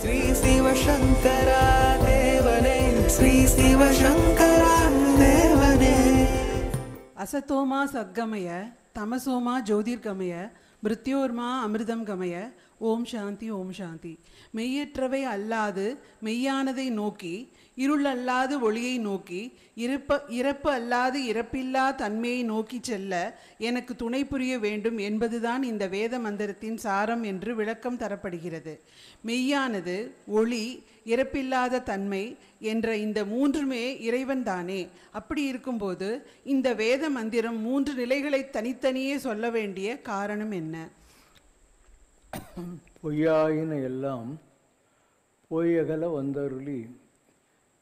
ஸ்ரீ சிவசங்கரா தேவனே, ஸ்ரீ சிவசங்கரா தேவனே. அசதோமா சத்கமய தமசோமா ஜோதிர்கமய மிருத்யோர்மா அமிர்தம் கமய. ஓம் சாந்தி ஓம் சாந்தி. மெய்யற்றவை அல்லாது மெய்யானதை நோக்கி, இருள் அல்லாது ஒளியை நோக்கி, இறப்பு அல்லாது இறப்பில்லா தன்மையை நோக்கி செல்ல எனக்கு துணை புரிய வேண்டும் என்பதுதான் இந்த வேத மந்திரத்தின் சாரம் என்று விளக்கம் தரப்படுகிறது. மெய்யானது, ஒளி, இறப்பில்லாத தன்மை என்ற இந்த மூன்றுமே இறைவன் தானே. அப்படி இருக்கும்போது இந்த வேத மந்திரம் மூன்று நிலைகளை தனித்தனியே சொல்ல வேண்டிய காரணம் என்ன? பொய்யாயின எல்லாம் பொய்யகல வந்தருளி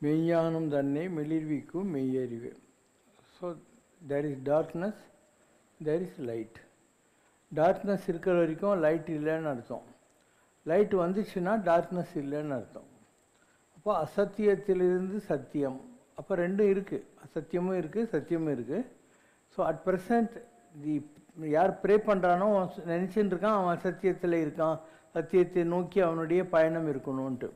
மெய்ஞானம் தன்னை மெளிர்விக்கும் மெய்யறிவு. So there is darkness, there is light. Darkness இருக்கிற வரைக்கும் லைட் இல்லைன்னு அர்த்தம். லைட் வந்துச்சுன்னா டார்க்னஸ் இல்லைன்னு அர்த்தம். அப்போ அசத்தியத்திலிருந்து சத்தியம், அப்போ ரெண்டும் இருக்குது, அசத்தியமும் இருக்குது சத்தியமும் இருக்குது. ஸோ அட் ப்ரெசண்ட் யார் ப்ரே பண்ணுறானோ நினச்சின்னு இருக்கான் அவன் சத்தியத்தில் இருக்கான், சத்தியத்தை நோக்கி அவனுடைய பயணம் இருக்கணும்ன்ட்டு.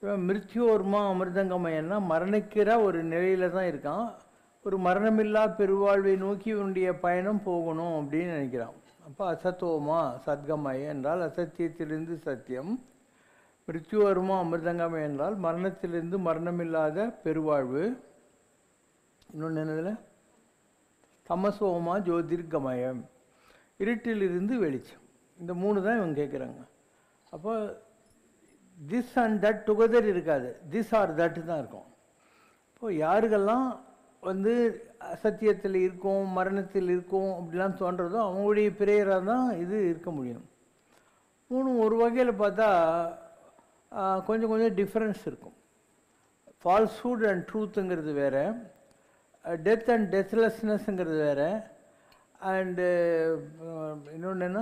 இவன் மிருத்யோர்மா அமிர்தங்கமயன்னா மரணிக்கிற ஒரு நிலையில தான் இருக்கான். ஒரு மரணமில்லா பெருவாழ்வை நோக்கி இவனுடைய பயணம் போகணும் அப்படின்னு நினைக்கிறான். அப்போ அசத்தோமா சத்கமய என்றால் அசத்தியத்திலிருந்து சத்தியம், மிருத்யோர்மா அமிர்தங்கமய என்றால் மரணத்திலிருந்து மரணமில்லாத பெருவாழ்வு. இன்னொன்று என்னதில் தமசோமா ஜோதிர்கமயம், இருட்டிலிருந்து வெளிச்சம். இந்த மூணு தான் இவங்க கேட்குறாங்க. அப்போ திஸ் அண்ட் தட் டுகெதர் இருக்காது, திஸ் ஆர் தட் தான் இருக்கும். இப்போது யாருக்கெல்லாம் அசத்தியத்தில் இருக்கும் மரணத்தில் இருக்கும் அப்படிலாம் தோன்றதோ அவங்களுடைய பிரேயராக தான் இது இருக்க முடியும். ஒரு வகையில் பார்த்தா கொஞ்சம் கொஞ்சம் டிஃப்ரென்ஸ் இருக்கும். ஃபால்ஸ்ஹுட் அண்ட் ட்ரூத்துங்கிறது வேறு, டெத் அண்ட் டெத்லெஸ்னஸ்ங்கிறது வேறு, அண்டு இன்னொன்று என்ன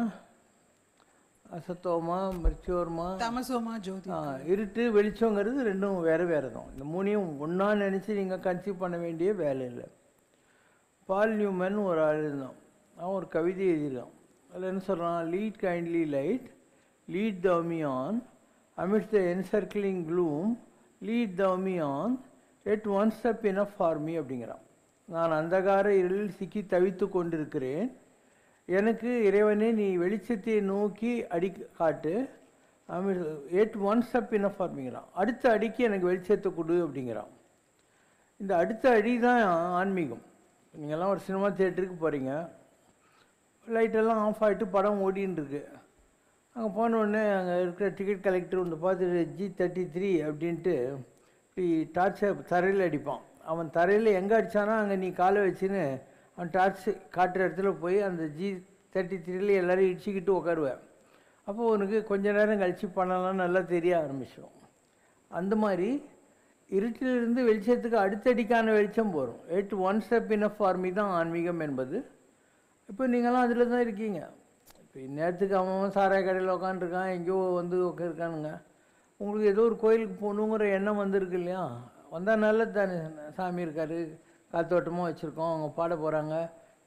அசத்தோமா மிருத்யோர்மா தமசோமா ஜோதி, இருட்டு வெளிச்சங்கிறது ரெண்டும் வேறு வேறு தான். இந்த மூணையும் ஒன்றா நினச்சி நீங்கள் கன்சீவ் பண்ண வேண்டிய வேலை இல்லை. பால் நியூமன் ஒரு ஆள் இருந்தான், அவன் ஒரு கவிதை எழுதியிருக்கான். அதில் என்ன சொல்கிறான், lead kindly light, lead thou me on amidst the encircling gloom, lead thou me on yet one step enough for me அப்படிங்கிறான். நான் அந்தகார இருளில் சிக்கி தவித்து கொண்டிருக்கிறேன், எனக்கு இறைவனே நீ வெளிச்சத்தை நோக்கி அடி காட்டு, எட் ஒன் ஸ்டெப் இனஃப் ஃபார்மிங்கிறான். அடுத்த அடிக்கு எனக்கு வெளிச்சத்தை கொடு அப்படிங்கிறான். இந்த அடுத்த அடி தான் ஆன்மீகம். நீங்கள்லாம் ஒரு சினிமா தியேட்டருக்கு போகிறீங்க, லைட்டெல்லாம் ஆஃப் ஆகிட்டு படம் ஓடின்னு இருக்கு. அங்கே போனோடனே அங்கே இருக்கிற டிக்கெட் கலெக்டர் ஒன்று பார்த்துட்டு G33 அப்படின்ட்டு இப்படி டார்ச்சை தரையில் அடிப்பான். அவன் தரையில் எங்கே அடித்தானா அங்கே நீ காலை வச்சுன்னு அவன் டார்ச் காட்டுற இடத்துல போய் அந்த G33 எல்லோரும் இடிச்சிக்கிட்டு உட்காருவேன். அப்போது உனக்கு கொஞ்ச நேரம் கழித்து பண்ணலாம் நல்லா தெரிய ஆரம்பிச்சிடும். அந்த மாதிரி இருட்டிலிருந்து வெளிச்சத்துக்கு அடுத்தடிக்கான வெளிச்சம் போகிறோம். எட் one step enough for me தான் ஆன்மீகம் என்பது. இப்போ நீங்களாம் அதில் தான் இருக்கீங்க. இப்போ இந்நேரத்துக்கு அவன் சாராய கடையில் உட்காந்துருக்கான், எங்கேயோ உட்காந்துருக்கானுங்க. உங்களுக்கு ஏதோ ஒரு கோயிலுக்கு போகணுங்கிற எண்ணம் வந்திருக்கு இல்லையா? வந்தால் நல்லது தானே. சாமி இருக்கார், காத்தோட்டமாக வச்சுருக்கோம், அவங்க பாட போகிறாங்க,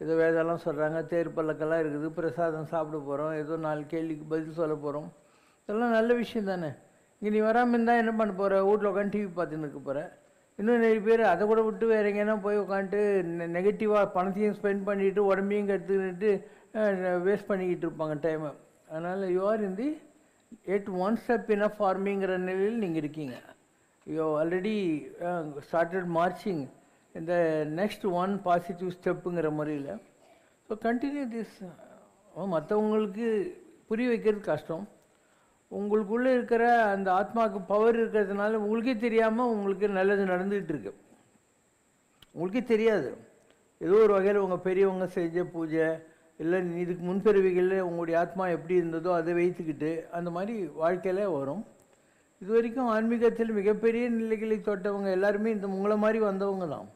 ஏதோ வேதெல்லாம் சொல்கிறாங்க, தேர் பல்லக்கெல்லாம் இருக்குது, பிரசாதம் சாப்பிட போகிறோம், ஏதோ 4 கேள்விக்கு பதில் சொல்ல போகிறோம். இதெல்லாம் நல்ல விஷயம் தானே. இங்கே நீ வராமல் இருந்தால் என்ன பண்ண போகிற? வீட்டில் உட்காந்து டிவி பார்த்துன்னு இருக்க போகிற. இன்னும் நிறைய பேர் அதை கூட விட்டு வேறு எங்கேனா போய் உட்காந்துட்டு நெகட்டிவாக பணத்தையும் ஸ்பெண்ட் பண்ணிவிட்டு உடம்பையும் கற்றுக்கிட்டு வேஸ்ட் பண்ணிக்கிட்டு இருப்பாங்க டைமை. அதனால் யூ ஆர் இன் தி எட் ஒன் ஸ்டெப் இனஃப் ஃபார்மிங்கிற நிலையில் நீங்கள் இருக்கீங்க. யூ ஆல்ரெடி ஸ்டார்டட் மார்ச்சிங் இந்த நெக்ஸ்ட் ஒன் பாசிட்டிவ் ஸ்டெப்புங்கிற முறையில். So continue this. மற்றவங்களுக்கு புரிய வைக்கிறது கஷ்டம். உங்களுக்குள்ளே இருக்கிற அந்த ஆத்மாவுக்கு பவர் இருக்கிறதுனால உங்களுக்கே தெரியாமல் உங்களுக்கு நல்லது நடந்துகிட்டு இருக்கு. உங்களுக்கே தெரியாது. ஏதோ ஒரு வகையில் உங்கள் பெரியவங்க செஞ்ச பூஜை இல்லை இதுக்கு முன்பிறவிகளில் உங்களுடைய ஆத்மா எப்படி இருந்ததோ அதை வைத்துக்கிட்டு அந்த மாதிரி வாழ்க்கையில் வரும். இது வரைக்கும் ஆன்மீகத்தில் மிகப்பெரிய நிலைகளை தொட்டவங்க எல்லாருமே இந்த உங்களை மாதிரி வந்தவங்க தான்.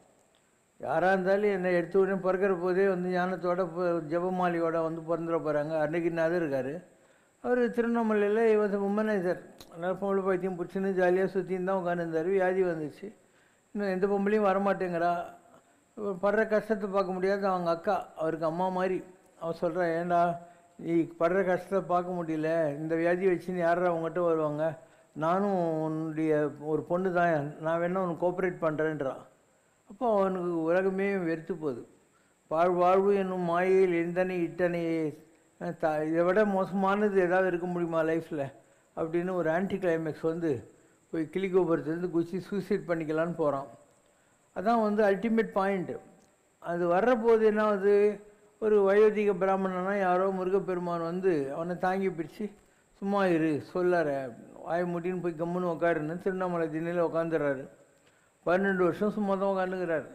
யாராக இருந்தாலும் என்னை எடுத்து உடனே பிறக்கிற போதே ஞானத்தோட ஜபமாலியோட பிறந்துட போகிறாங்க. அன்னைக்குநாதர் இருக்கார், அவர் திருவண்ணாமலையில் உமனைசர், நல்லா பொம்பளை பைத்தியம் பிடிச்சின்னு ஜாலியாக சுற்றின்னு தான் உட்காந்துருந்தார். வியாதி வந்துச்சு, இன்னும் எந்த பொம்பளையும் வரமாட்டேங்கிறா. படுற கஷ்டத்தை பார்க்க முடியாது. அவங்க அக்கா அவருக்கு அம்மா மாதிரி. அவன் சொல்கிறான், ஏண்டா நீ படுற கஷ்டத்தை பார்க்க முடியல, இந்த வியாதி வச்சுன்னு யாரா அவங்ககிட்ட வருவாங்க, நானும் உன்னுடைய ஒரு பொண்ணு தான், நான் வேணா உனக்கு கோஆப்ரேட் பண்ணுறேன்றான். அப்போ அவனுக்கு உலகமே வெறுத்து போகுது. வாழ்வு என்னும் மாயையில் எந்தனை இட்டனையே, இதை விட மோசமானது ஏதாவது இருக்க முடியுமா லைஃப்பில் அப்படின்னு ஒரு ஆன்டி கிளைமேக்ஸ் வந்து போய் கிளிகோபுரத்துலேருந்து குச்சி சூசைட் பண்ணிக்கலான்னு போகிறான். அதான் வந்து அல்டிமேட் பாயிண்ட்டு. அது வர்ற போது என்ன ஆகுது, ஒரு வயோதிக பிராமணனா யாரோ முருகப்பெருமான் வந்து அவனை தாங்கி பிடிச்சி சும்மா இரு சொல்லார வாய முட்டின்னு போய் கம்முன்னு உட்காருன்னு திருவண்ணாமலை திண்ணையில் உட்காந்துடுறாரு. 12 வருஷம் சும்மா தான் உட்காந்துக்கிறாரு,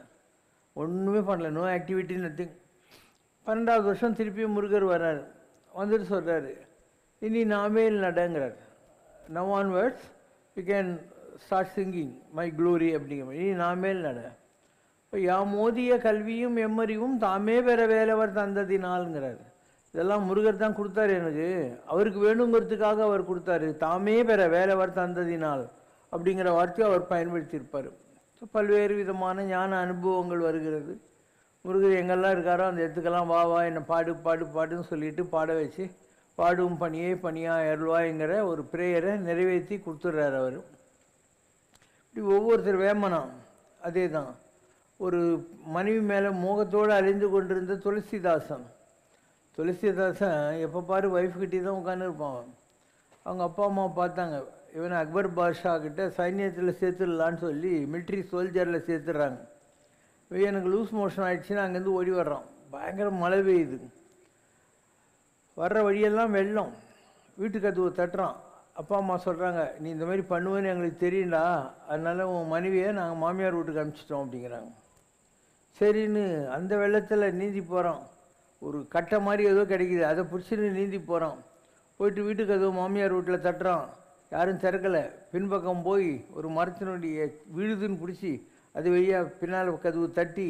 ஒன்றுமே பண்ணல, நோ ஆக்டிவிட்டி நத்திங். 12வது வருஷம் திருப்பியும் முருகர் வர்றாரு, வந்துட்டு சொல்கிறாரு இனி நாமேல் நடங்கிறார். Now onwards you can start singing my glory அப்படிங்கிற மாதிரி. இனி நாமேல் நட. இப்போ யாமோதிய கல்வியும் எம்மறிவும் தாமே பெற வேலவர் தந்ததினால்ங்கிறார். இதெல்லாம் முருகர் தான் கொடுத்தாரு எனக்கு, அவருக்கு வேணுங்கிறதுக்காக அவர் கொடுத்தாரு. தாமே பெற வேலவர் தந்ததினால் அப்படிங்கிற வார்த்தையை அவர் பயன்படுத்தியிருப்பார். ஸோ பல்வேறு விதமான ஞான அனுபவங்கள் வருகிறது. முருகர் எங்கெல்லாம் இருக்காரோ அந்த இடத்துக்கெல்லாம் வா வா என்னை பாடு பாடு பாடுன்னு சொல்லிட்டு பாட வச்சு பாடும் பணியே பணியா அருள்வாய்ங்கிற ஒரு ப்ரேயரை நிறைவேற்றி கொடுத்துட்றாரு அவர். இப்படி ஒவ்வொருத்தர் வேமனம் அதே தான். ஒரு மனைவி மேலே மோகத்தோடு அழிந்து கொண்டிருந்த துளசிதாசன் எப்போ பாரு ஒய்ஃப்கிட்டே தான் உட்காந்துருப்பான். அவங்க அப்பா அம்மா பார்த்தாங்க, இவனை அக்பர் பாஷா கிட்ட சைன்யத்தில் சேர்த்துடலான்னு சொல்லி மிலிட்ரி சோல்ஜரில் சேர்த்துடுறாங்க. எனக்கு லூஸ் மோஷன் ஆகிடுச்சின்னா அங்கேருந்து ஓடி வர்றான். பயங்கர மழை பெய்யுது, வர்ற வழியெல்லாம் வெள்ளம். வீட்டுக்கு அது தட்டுறான். அப்பா அம்மா சொல்கிறாங்க, நீ இந்த மாதிரி பண்ணுவேன்னு எங்களுக்கு தெரியும்டா, அதனால உன் மனைவியை நாங்கள் மாமியார் வீட்டுக்கு அனுப்பிச்சிட்டோம் அப்படிங்கிறாங்க. சரின்னு அந்த வெள்ளத்தில் நீந்தி போகிறோம். ஒரு கட்டை மாதிரி ஏதோ கிடைக்கிது, அதை பிடிச்சின்னு நீந்தி போகிறான். போயிட்டு வீட்டுக்கு ஏதோ மாமியார் வீட்டில் தட்டுறான், யாரும் திறக்கலை. பின்பக்கம் போய் ஒரு மரத்தினுடைய விழுதுன்னு பிடிச்சி அது வழியாக பின்னால் கதவு தட்டி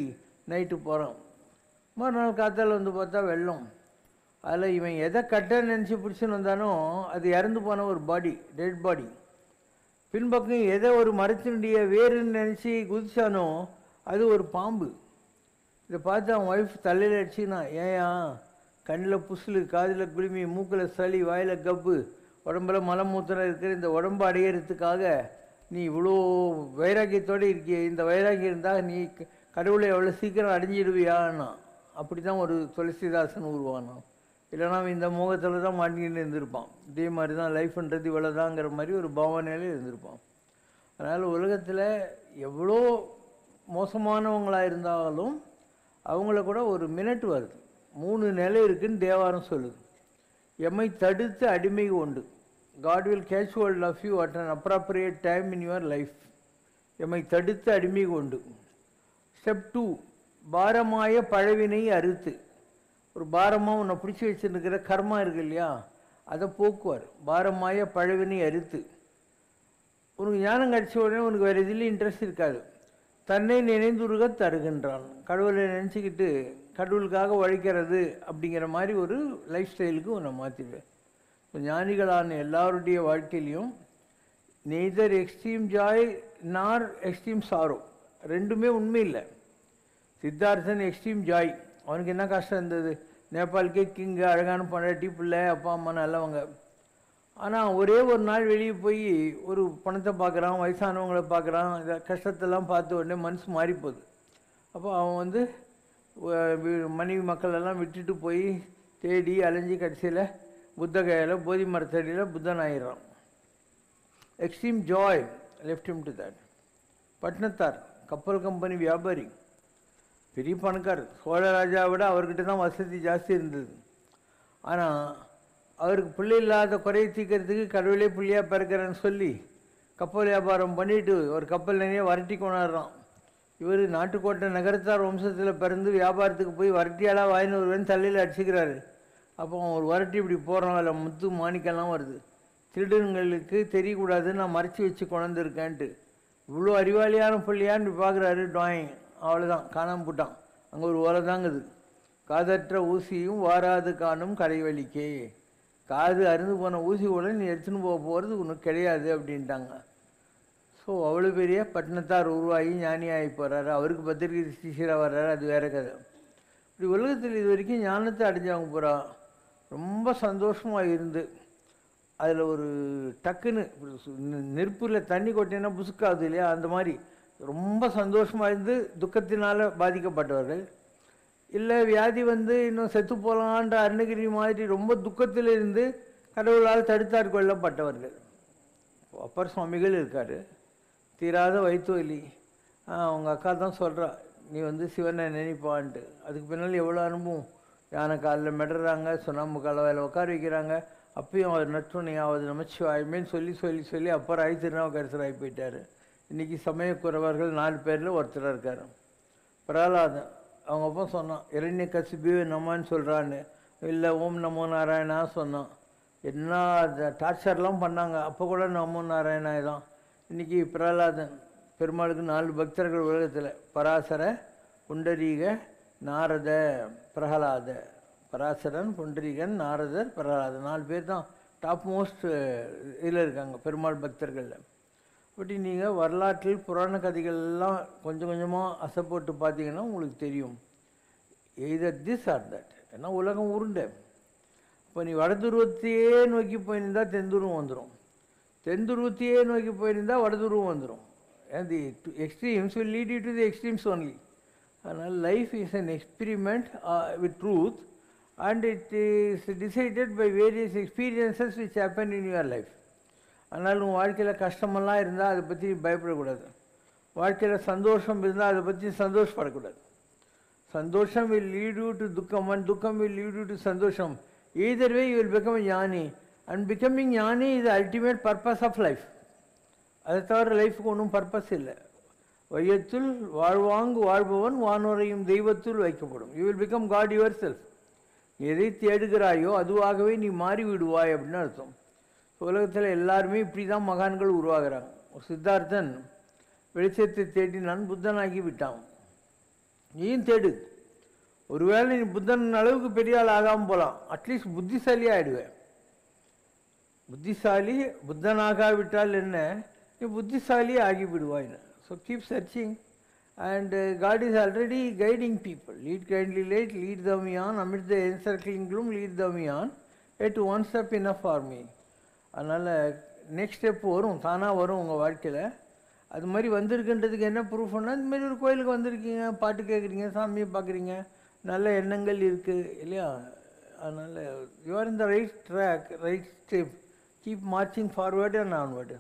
நைட்டு போகிறான். மறுநாள் காத்தால் வந்து பார்த்தா வெள்ளம். அதில் இவன் எதை கட்டன்னு நினச்சி பிடிச்சின்னு வந்தானோ அது இறந்து போன ஒரு பாடி, டெட் பாடி. பின்பக்கம் எதை ஒரு மரத்தினுடைய வேறுன்னு நினச்சி குதிச்சானோ அது ஒரு பாம்பு. இதை பார்த்து அவன் ஒய்ஃப் தலையில் அடிச்சுன்னா, ஏயா கண்ணில் புசுலு, காதில் குளுமி, மூக்கில் சளி, வாயில் கப்பு, உடம்புல மலமூத்திரம் இருக்கிற இந்த உடம்பு அடையிறதுக்காக நீ இவ்வளோ வைராக்கியத்தோடு இருக்கிய, இந்த வைராக்கியம் இருந்தால் நீ கடவுளை எவ்வளோ சீக்கிரம் அடைஞ்சிடுவியான்னா. அப்படி தான் ஒரு துளசிதாசன் உருவானான். இல்லைனா இந்த மோகத்தில் தான் மாட்டிக்கிட்டு இருந்திருப்பான். இதே மாதிரி தான் லைஃப்ன்றது இவ்வளோதாங்கிற மாதிரி ஒரு பாவனையிலே இருந்திருப்பான். அதனால் உலகத்தில் எவ்வளோ மோசமானவங்களாக இருந்தாலும் அவங்கள கூட ஒரு மினிட் வருது. 3 நிலை இருக்குன்னு தேவாரம் சொல்லுது. எம்மை தடுத்து அடிமை உண்டு. God will catch hold of you at an appropriate time in your life. எம்மை தடுத்து அடிமை உண்டு. ஸ்டெப் 2, பாரமாய பழவினை அறுத்து. ஒரு பாரமாக உன்னை பிடிச்சி வச்சுருக்கிற கர்மா இருக்கு இல்லையா, அதை போக்குவார். பாரமாய பழவினை அறுத்து. உனக்கு ஞானம் கிடச்ச உடனே உனக்கு வேறு எதுலேயும் இன்ட்ரெஸ்ட் இருக்காது. தன்னை நினைந்துருக தருகின்றான். கடவுளை நினச்சிக்கிட்டு கடவுளுக்காக உழைக்கிறது அப்படிங்கிற மாதிரி ஒரு லைஃப் ஸ்டைலுக்கு உன்னை மாற்றிடுவேன். ஞானிகளான எல்லாருடைய வாழ்க்கையிலையும் நெய்தர் எக்ஸ்ட்ரீம் ஜாய் நார் எக்ஸ்ட்ரீம் சாரோ, ரெண்டுமே உண்மை இல்லை. சித்தார்த்தன் எக்ஸ்ட்ரீம் ஜாய், அவனுக்கு என்ன கஷ்டம் இருந்தது, நேபாளுக்கே கிங்கு, அழகான பொண்டாட்டி, பிள்ளை, அப்பா அம்மா நல்லவங்க. ஆனால் ஒரே ஒரு நாள் வெளியே போய் ஒரு பணத்தை பார்க்குறான், வயசானவங்களை பார்க்குறான், இந்த கஷ்டத்தெல்லாம் பார்த்த உடனே மனசு மாறி போகுது. அப்போ அவன் வந்து மனைவி மக்கள் எல்லாம் விட்டுட்டு போய் தேடி அலைஞ்சி கடைசியில் புத்தகையில் போதி மரத்தடியில் புத்தன் ஆயிடுறான். Extreme joy left him to that. Pattinathar கப்பல் கம்பெனி வியாபாரி, பெரிய பணக்காரர். சோழராஜாவை விட அவர்கிட்ட தான் வசதி ஜாஸ்தி இருந்தது. ஆனால் அவருக்கு பிள்ளை இல்லாத குறையை தீர்க்கறதுக்கு கடவுளே பிள்ளையாக பிறக்கிறேன்னு சொல்லி கப்பல் வியாபாரம் பண்ணிவிட்டு ஒரு கப்பல் நிறைய வரட்டி கொண்டாடுறான். இவர் நாட்டுக்கோட்டை நகரத்தார் வம்சத்தில் பிறந்து வியாபாரத்துக்கு போய் வரட்டியாலாம் வாங்கின்னு வருவேன்னு தலையில் அடிச்சுக்கிறாரு. அப்போ ஒரு வரட்டி இப்படி போடுறான், அதில் முத்து மாணிக்கெல்லாம் வருது. திருடங்களுக்கு தெரியக்கூடாதுன்னு நான் மறைச்சி வச்சு கொண்டிருக்கேன்ட்டு. இவ்வளோ அறிவாளியான பிள்ளையான்னு பார்க்குறாரு. டாயிங் அவ்வளோதான், காணாமல் போட்டான். அங்கே ஒரு ஓலை தாங்குது, காதற்ற ஊசியும் வாராது காணும் கடைவெளிக்கே. காது அருந்து போன ஊசி கூட நீ எடுத்துன்னு போகிறது உனக்கு கிடையாது அப்படின்ட்டாங்க. ஸோ அவ்வளோ பெரிய பட்டினத்தார் உருவாகி ஞானியாகி போகிறாரு. அவருக்கு பத்திரிகை சிஷியராக வர்றாரு, அது வேறு கதை. இப்படி உலகத்தில் இது வரைக்கும் ஞானத்தை அடைஞ்சவங்க பூரா ரொம்ப சந்தோஷமாக இருந்து அதில் ஒரு டக்குன்னு நெருப்பில் தண்ணி கொட்டினா புசுக்காது இல்லையா, அந்த மாதிரி ரொம்ப சந்தோஷமாக இருந்து துக்கத்தினால் பாதிக்கப்பட்டவர்கள். இல்லை வியாதி வந்து இன்னும் செத்து போகலான்ற அருணகிரி மாதிரி ரொம்ப துக்கத்தில் இருந்து கடவுளால் தடுத்தார் கொள்ளப்பட்டவர்கள். அப்பர் சுவாமிகள் இருக்கார், தீராத வயிற்று வலி. அவங்க அக்கா தான் சொல்கிறா, நீ வந்து சிவனை நினைப்பான்ட்டு. அதுக்கு பின்னால் எவ்வளோ அனுபவம். யானை காலில் மெடுறாங்க, சுண்ணாம்பு கலவையில் உட்கார வைக்கிறாங்க, அப்பயும் அவர் நற்றுணையாவது நமச்சிவாயுமேன்னு சொல்லி சொல்லி சொல்லி அப்பர் ஆகி திருநாவுக்கரசர் ஆகி போயிட்டார். இன்றைக்கி சமயக்குறவர்கள் 4 பேரில் ஒருத்தராக இருக்கார். பிரகலாதன் அவங்க அப்பா சொன்னான், இரண்ய கசிபிவே நம்மான்னு சொல்கிறான்னு. இல்லை ஓம் நமோ நாராயணா சொன்னான். என்ன டார்ச்சர்லாம் பண்ணாங்க, அப்போ கூட நமோ நாராயணா தான். இன்றைக்கி பிரகலாதன் பெருமாளுக்கு 4 பக்தர்கள் உலகத்தில், பராசர, புண்டரீக, நாரத, பிரகலாத. பராசரன், புண்டரீகன், நாரதர், பிரகலாதன் 4 பேர் தான் டாப் மோஸ்ட் இதில் இருக்காங்க பெருமாள் பக்தர்களில். அப்படி நீங்கள் வரலாற்றில் புராண கதைகள்லாம் கொஞ்சம் கொஞ்சமாக அசை போட்டு பார்த்தீங்கன்னா உங்களுக்கு தெரியும், எய்தர் திஸ் ஆர் தட். ஏன்னா உலகம் உருண்டை. இப்போ நீ வடதுருவத்தையே நோக்கி போயிருந்தால் தென்துருவம் வந்துடும், தென்துருவத்தையே நோக்கி போயிருந்தால் வடதுருவம் வந்துடும். And the extremes will lead you to the extremes only. And life is an experiment with truth, and it is decided by various experiences which happen in your life. அதனால் உங்கள் வாழ்க்கையில் கஷ்டமெல்லாம் இருந்தால் அதை பற்றி பயப்படக்கூடாது. வாழ்க்கையில் சந்தோஷம் இருந்தால் அதை பற்றி சந்தோஷப்படக்கூடாது. சந்தோஷம் will lead you to துக்கம், and துக்கம் will lead you to சந்தோஷம். Either way you will become a ஞானி, and becoming ஞானி is the ultimate purpose of life. அதை தவிர லைஃபுக்கு ஒன்றும் பர்பஸ் இல்லை. வையத்துள் வாழ்வாங்கு வாழ்பவன் வானோரையும் தெய்வத்துள் வைக்கப்படும். You will become god yourself. நீ எதை தேடுகிறாயோ அதுவாகவே நீ மாறி விடுவாய் அப்படின்னு அர்த்தம். உலகத்தில் எல்லாருமே இப்படி தான் மகான்கள் உருவாகிறாங்க. ஒரு சித்தார்த்தன் வெளிச்சத்தை தேடினான், புத்தனாகி விட்டான். நீயும் தேடு, ஒருவேளை நீ புத்தன் அளவுக்கு பெரிய ஆள் ஆகாமல் போகலாம், அட்லீஸ்ட் புத்திசாலி ஆகிடுவேன். புத்திசாலி புத்தனாகாவிட்டால் என்ன, நீ புத்திசாலி ஆகிவிடுவாயின்னு. So keep searching, and God is already guiding people. Lead kindly light, lead thou me on, amid the encircling gloom, lead thou me on, at one step enough for me. அதனால் நெக்ஸ்ட் ஸ்டெப் வரும், தானாக வரும் உங்கள் வாழ்க்கையில். அது மாதிரி வந்திருக்குன்றதுக்கு என்ன ப்ரூஃப்னா, இந்த மாதிரி ஒரு கோயிலுக்கு வந்திருக்கீங்க, பாட்டு கேட்குறீங்க, சாமியை பார்க்குறீங்க, நல்ல எண்ணங்கள் இருக்குது இல்லையா. அதனால் you are in the right track, right step. Keep marching forward and onward.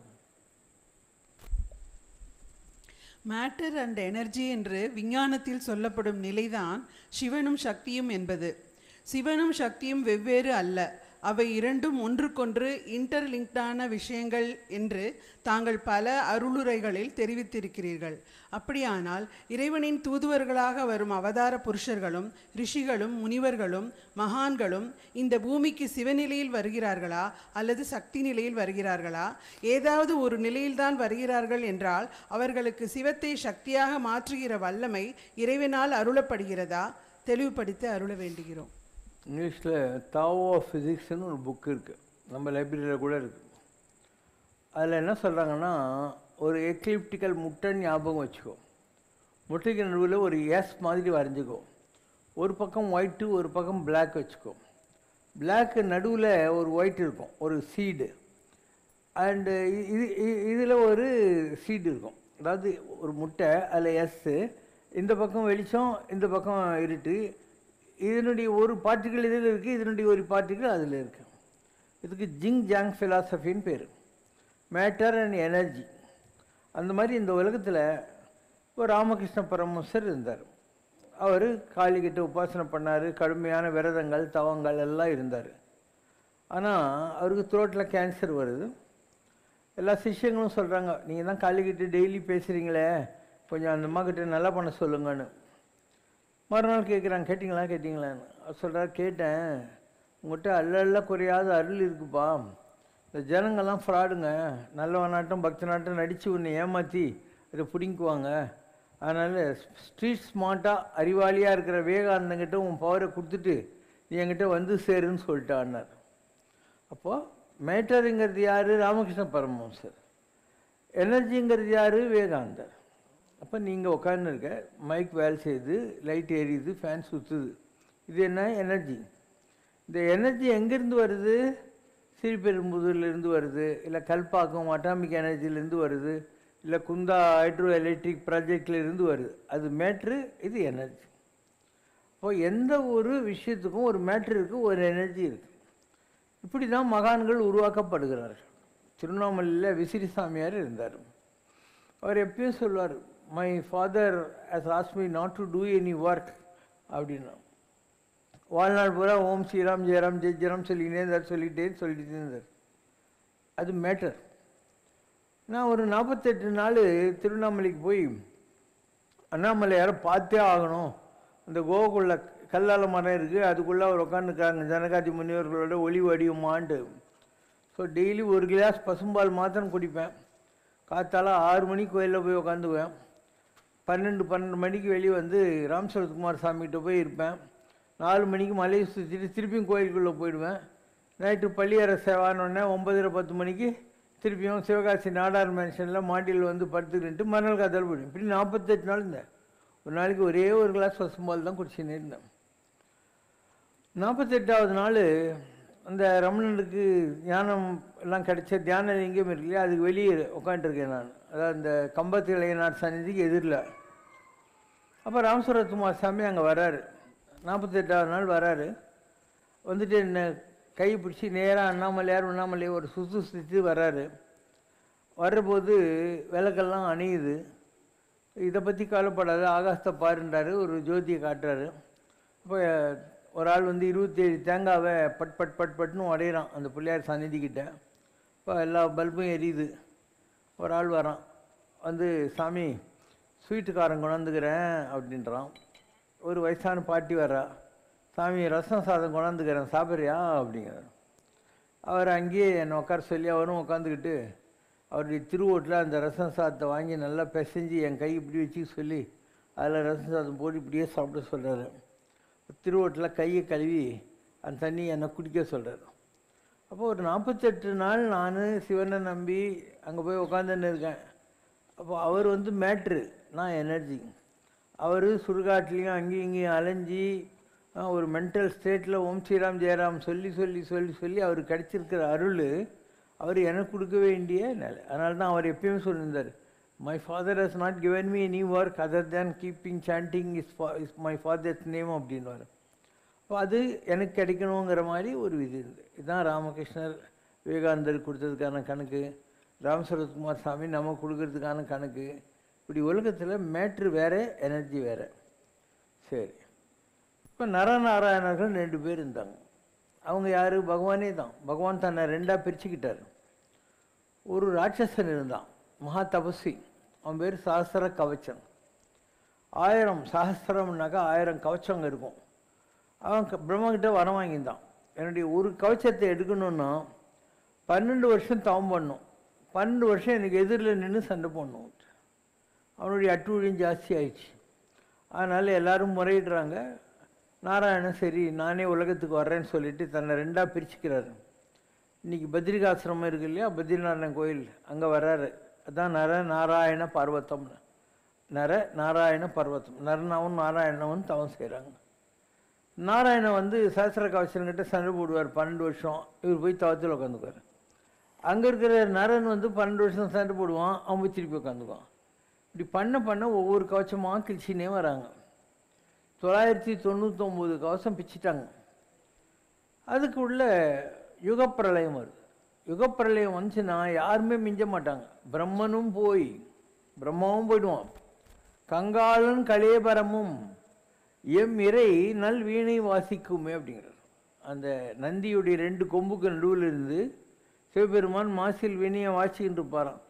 Matter and energy என்று விஞ்ஞானத்தில் சொல்லப்படும் நிலைதான் சிவனும் சக்தியும் என்பது. சிவனும் சக்தியும் வெவ்வேறு அல்ல, அவை இரண்டும் ஒன்றுக்கொன்று இன்டர்லிங்க்டான விஷயங்கள் என்று தாங்கள் பல அருளுரைகளில் தெரிவித்திருக்கிறீர்கள். அப்படியானால் இறைவனின் தூதுவர்களாக வரும் அவதார புருஷர்களும் ரிஷிகளும் முனிவர்களும் மகான்களும் இந்த பூமிக்கு சிவநிலையில் வருகிறார்களா அல்லது சக்தி நிலையில் வருகிறார்களா? ஏதாவது ஒரு நிலையில்தான் வருகிறார்கள் என்றால் அவர்களுக்கு சிவத்தை சக்தியாக மாற்றுகிற வல்லமை இறைவனால் அருளப்படுகிறதா? தெளிவுபடுத்தி அருள வேண்டுகிறோம். இங்கிலீஷில் தாவோ ஆஃப் ஃபிசிக்ஸ்னு ஒரு புக் இருக்குது, நம்ம லைப்ரரியில் கூட இருக்குது. அதில் என்ன சொல்கிறாங்கன்னா, ஒரு எக்லிப்டிக்கல் முட்டை ஞாபகம் வச்சுக்கோ. முட்டைக்கு நடுவில் ஒரு எஸ் மாதிரி வரைஞ்சிக்கோ. ஒரு பக்கம் ஒயிட்டு, ஒரு பக்கம் பிளாக் வச்சுக்கோ. பிளாக்கு நடுவில் ஒரு ஒயிட் இருக்கும், ஒரு சீடு. அண்டு இதில் ஒரு சீடு இருக்கும். அதாவது ஒரு முட்டை, அதில் எஸ்ஸு, இந்த பக்கம் வெளிச்சம், இந்த பக்கம் இருட்டு. இதனுடைய ஒரு பார்ட்டிகள் இதில் இருக்குது, இதனுடைய ஒரு பார்ட்டிகள் அதில் இருக்குது. இதுக்கு ஜிங் ஜாங் ஃபிலாசபின்னு பேர், மேட்டர் அண்ட் எனர்ஜி. அந்த மாதிரி இந்த உலகத்தில் இப்போ ராமகிருஷ்ண பரமஹம்சர் இருந்தார். அவர் காளிகிட்ட உபாசனை பண்ணார், கடுமையான விரதங்கள் தவங்கள் எல்லாம் இருந்தார். ஆனால் அவருக்கு த்ரோட்டில் கேன்சர் வருது. எல்லா சிஷ்யங்களும் சொல்கிறாங்க, நீங்கள் தான் காளிகிட்ட டெய்லி பேசுகிறீங்களே, கொஞ்சம் அந்த அம்மா கிட்ட நல்லா பண்ண சொல்லுங்கன்னு. மறுநாள் கேட்குறாங்க, கேட்டிங்களான்னு. அவர் சொல்கிறார், கேட்டேன், உங்கள்கிட்ட அல்ல குறையாத அருள் இருக்குப்பா. இந்த ஜனங்கள்லாம் ஃப்ராடுங்க, நல்லவனாட்டம் பக்தி நாட்டம் நடித்து ஒன்று ஏமாற்றி அதை பிடிங்குவாங்க. அதனால் ஸ்ட்ரீட் ஸ்மார்ட்டாக அறிவாளியாக இருக்கிற விவேகானந்தங்கிட்ட உன் பவரை கொடுத்துட்டு நீ என்கிட்ட வந்து சேருன்னு சொல்லிட்டான்னார். அப்போது மேட்டருங்கிறது யார்? ராமகிருஷ்ண பரமஹம்சர். எனர்ஜிங்கிறது யார்? விவேகானந்தர். அப்போ நீங்கள் உட்காந்துருக்க, மைக் வேலை செய்யுது, லைட் எரியுது, ஃபேன் சுற்றுது. இது என்ன? எனர்ஜி. இந்த எனர்ஜி எங்கேருந்து வருது? ஸ்ரீபெரும்புதூர்லேருந்து வருது, இல்லை கல்பாக்கம் அட்டாமிக் எனர்ஜிலேருந்து வருது, இல்லை குந்தா ஹைட்ரோ எலக்ட்ரிக் ப்ராஜெக்ட்லேருந்து வருது. அது மேட்ரு, இது எனர்ஜி. இப்போ எந்த ஒரு விஷயத்துக்கும் ஒரு மேட்ரு இருக்குது, ஒரு எனர்ஜி இருக்குது. இப்படி தான் மகான்கள் உருவாக்கப்படுகிறார்கள். திருவண்ணாமலையில் விசிறி சாமியார் இருந்தார். அவர் எப்பயும் சொல்வார், my father has asked me not to do any work அப்படின்னா. வாழ்நாள் பூரா ஓம் ஸ்ரீராம் ஜெயராம் ஜெய் ஜெயராம் சொல்லிக்கிட்டே இருந்தார். அது மேட்டர். நான் ஒரு 48 நாள் திருவண்ணாமலைக்கு போய் அண்ணாமலை யாரும் பார்த்தே ஆகணும். அந்த கோகுள்ள கல்லால மரம் இருக்குது, அதுக்குள்ளே அவர் உட்காந்துருக்காங்க ஜனகாதி முனிவர்களோட ஒளி வடிவமாண்டு. ஸோ டெய்லி 1 கிளாஸ் பசும்பால் மாத்திரம் குடிப்பேன். காத்தால 6 மணிக்கு கோயிலில் போய் உட்காந்துக்குவேன். 12 மணிக்கு வெளியே வந்து ராம் சரத்குமார் சாமிகிட்ட போய் இருப்பேன். 4 மணிக்கு மலையை சுற்றிட்டு திருப்பியும் கோயிலுக்குள்ளே போயிடுவேன். நைட்டு பள்ளியறை சேவானோடனே 9:30-10 மணிக்கு திருப்பியும் சிவகாசி நாடார் மேன்ஷனில் மாட்டியில் வந்து படுத்துக்கிட்டு மறுநாள் காத்தால் போயிடுவேன். இப்படி 48 நாள் இருந்தேன். ஒரு நாளைக்கு ஒரே 1 கிளாஸ் பசும்பால் தான் குடிச்சுன்னு இருந்தேன். 48வது நாள் அந்த ரமணனுக்கு ஞானம் எல்லாம் கிடைச்ச தியான லிங்கம் இருக்கு இல்லையா, அதுக்கு வெளியே உட்காந்துருக்கேன் நான். அதாவது இந்த கம்பத்து இளையனார் சந்நிதிக்கு எதிரில். அப்போ ராமசுரத்குமார் சாமி அங்கே வராரு. 48வது நாள் வராரு. வந்துட்டு என்னை கை பிடிச்சி நேராக அண்ணாமலையார் ஒரு சுற்றி வராரு. வர்றபோது விளக்கெல்லாம் அணியுது. இதை பற்றி கவலைப்படாத, ஆகாசத்தை பாருன்றாரு. ஒரு ஜோதியை காட்டுறாரு. இப்போ ஒரு ஆள் வந்து 27 தேங்காவை பட்னு உடையிறான் அந்த பிள்ளையார் சந்நிதிக்கிட்ட. இப்போ எல்லா பல்பும் எரியுது. ஒரு ஆள் வரான், வந்து சாமி ஸ்வீட்டுக்காரன் கொண்டாந்துக்கிறேன் அப்படின்றான். ஒரு வயசான பாட்டி வர்றா, சாமி ரசம் சாதம் கொண்டாந்துக்கிறேன் சாப்பிட்றியா அப்படிங்கிறார். அவர் அங்கேயே என்னை உட்கார சொல்லி அவரும் உட்காந்துக்கிட்டு அவருடைய திருவோட்டில் அந்த ரசம் சாதத்தை வாங்கி நல்லா பிசைஞ்சு என் கை இப்படி வச்சு சொல்லி அதில் ரசம் சாதம் போட்டு இப்படியே சாப்பிட சொல்கிறாரு. திருவோட்டில் கையை கழுவி அந்த தண்ணி என்னை குடிக்க சொல்கிறார். அப்போ ஒரு 48 நாள் நான் சிவனை நம்பி அங்கே போய் உட்காந்துன்னு இருக்கேன். அப்போ அவர் வந்து மேட்ரு, நான் எனர்ஜி. அவர் சுடுகாட்லேயும் அங்கேயும் இங்கேயும் அலைஞ்சி ஒரு மென்டல் ஸ்டேட்டில் ஓம் ஸ்ரீராம் ஜெயராம் சொல்லி அவர் கிடைச்சிருக்கிற அருள் அவர் எனக்கு கொடுக்க வேண்டிய நிலை. அதனால தான் அவர் எப்பயுமே சொல்லியிருந்தார், my father has not given me any work other than keeping chanting is my father's name அப்படின்வார். அப்போ அது எனக்கு கிடைக்கணுங்கிற மாதிரி ஒரு விதி இருக்குது. இதுதான் ராமகிருஷ்ணர் விவேகானந்தர் கொடுத்ததுக்கான கணக்கு, ராமசரத்குமார் சாமி நம்ம கொடுக்கறதுக்கான கணக்கு. இப்படி உலகத்தில் மேட்ரு வேறு, எனர்ஜி வேறு. சரி, இப்போ நரநாராயணர்கள் 2 பேர் இருந்தாங்க. அவங்க யார்? பகவானே தான். பகவான் தன்னை 2ஆக பிரிச்சுக்கிட்டார். ஒரு ராட்சசன் இருந்தான், மகா தபஸ்வி. அவன் பேர் சஹஸ்ர கவச்சன். 1000 சஹஸ்ரம்னாக்கா 1000 கவச்சம் இருக்கும். அவன் பிரம்மகிட்ட வரம் வாங்கியிருந்தான். என்னுடைய ஒரு கவச்சத்தை எடுக்கணுன்னா 12 வருஷம் தவம் பண்ணும், 12 வருஷம் எனக்கு எதிரில் நின்று சண்டை போடணும். அவனுடைய அட்டூழியம் ஜாஸ்தி ஆயிடுச்சு. அதனால் எல்லோரும் முறையிடுறாங்க. நாராயணன் சரி நானே உலகத்துக்கு வர்றேன்னு சொல்லிட்டு தன்னை 2ஆக பிரிச்சுக்கிறாரு. இன்றைக்கி பத்ரிகாசிரமம் இருக்கு இல்லையா, பத்ரிநாராயணன் கோயில், அங்கே வர்றாரு. அதுதான் நாராயண பர்வத்தம்னு. நாராயண பர்வத்தம். நரனாவும் நாராயணவும் தவம் செய்கிறாங்க. நாராயணன் வந்து சஹஸ்ர கவசன்கிட்ட சண்டை போடுவார் 12 வருஷம். இவர் போய் தவத்தில் உட்காந்துக்குவார். அங்கே இருக்கிற நரன் வந்து 12 வருஷம் சண்டை போடுவான், அவன் போய் திருப்பி உட்காந்துக்குவான். இப்படி பண்ண ஒவ்வொரு கவச்சமாக கிழிச்சினே வராங்க. 999 கவசம் பிச்சுட்டாங்க. அதுக்கு உள்ள யுகப்பிரளயம் வருது. யுகப்பிரளயம் வந்துச்சுன்னா யாருமே மிஞ்ச மாட்டாங்க. பிரம்மனும் போயிடுவான். கங்காளன் கலேபரமும் எம் இறை நல் வீணை வாசிக்குமே அப்படிங்கிறார். அந்த நந்தியுடைய 2 கொம்புக்கு நடுவில் இருந்து சிவபெருமான் மாசில் வீணையை வாசிக்கிட்டு இருப்பாராம்.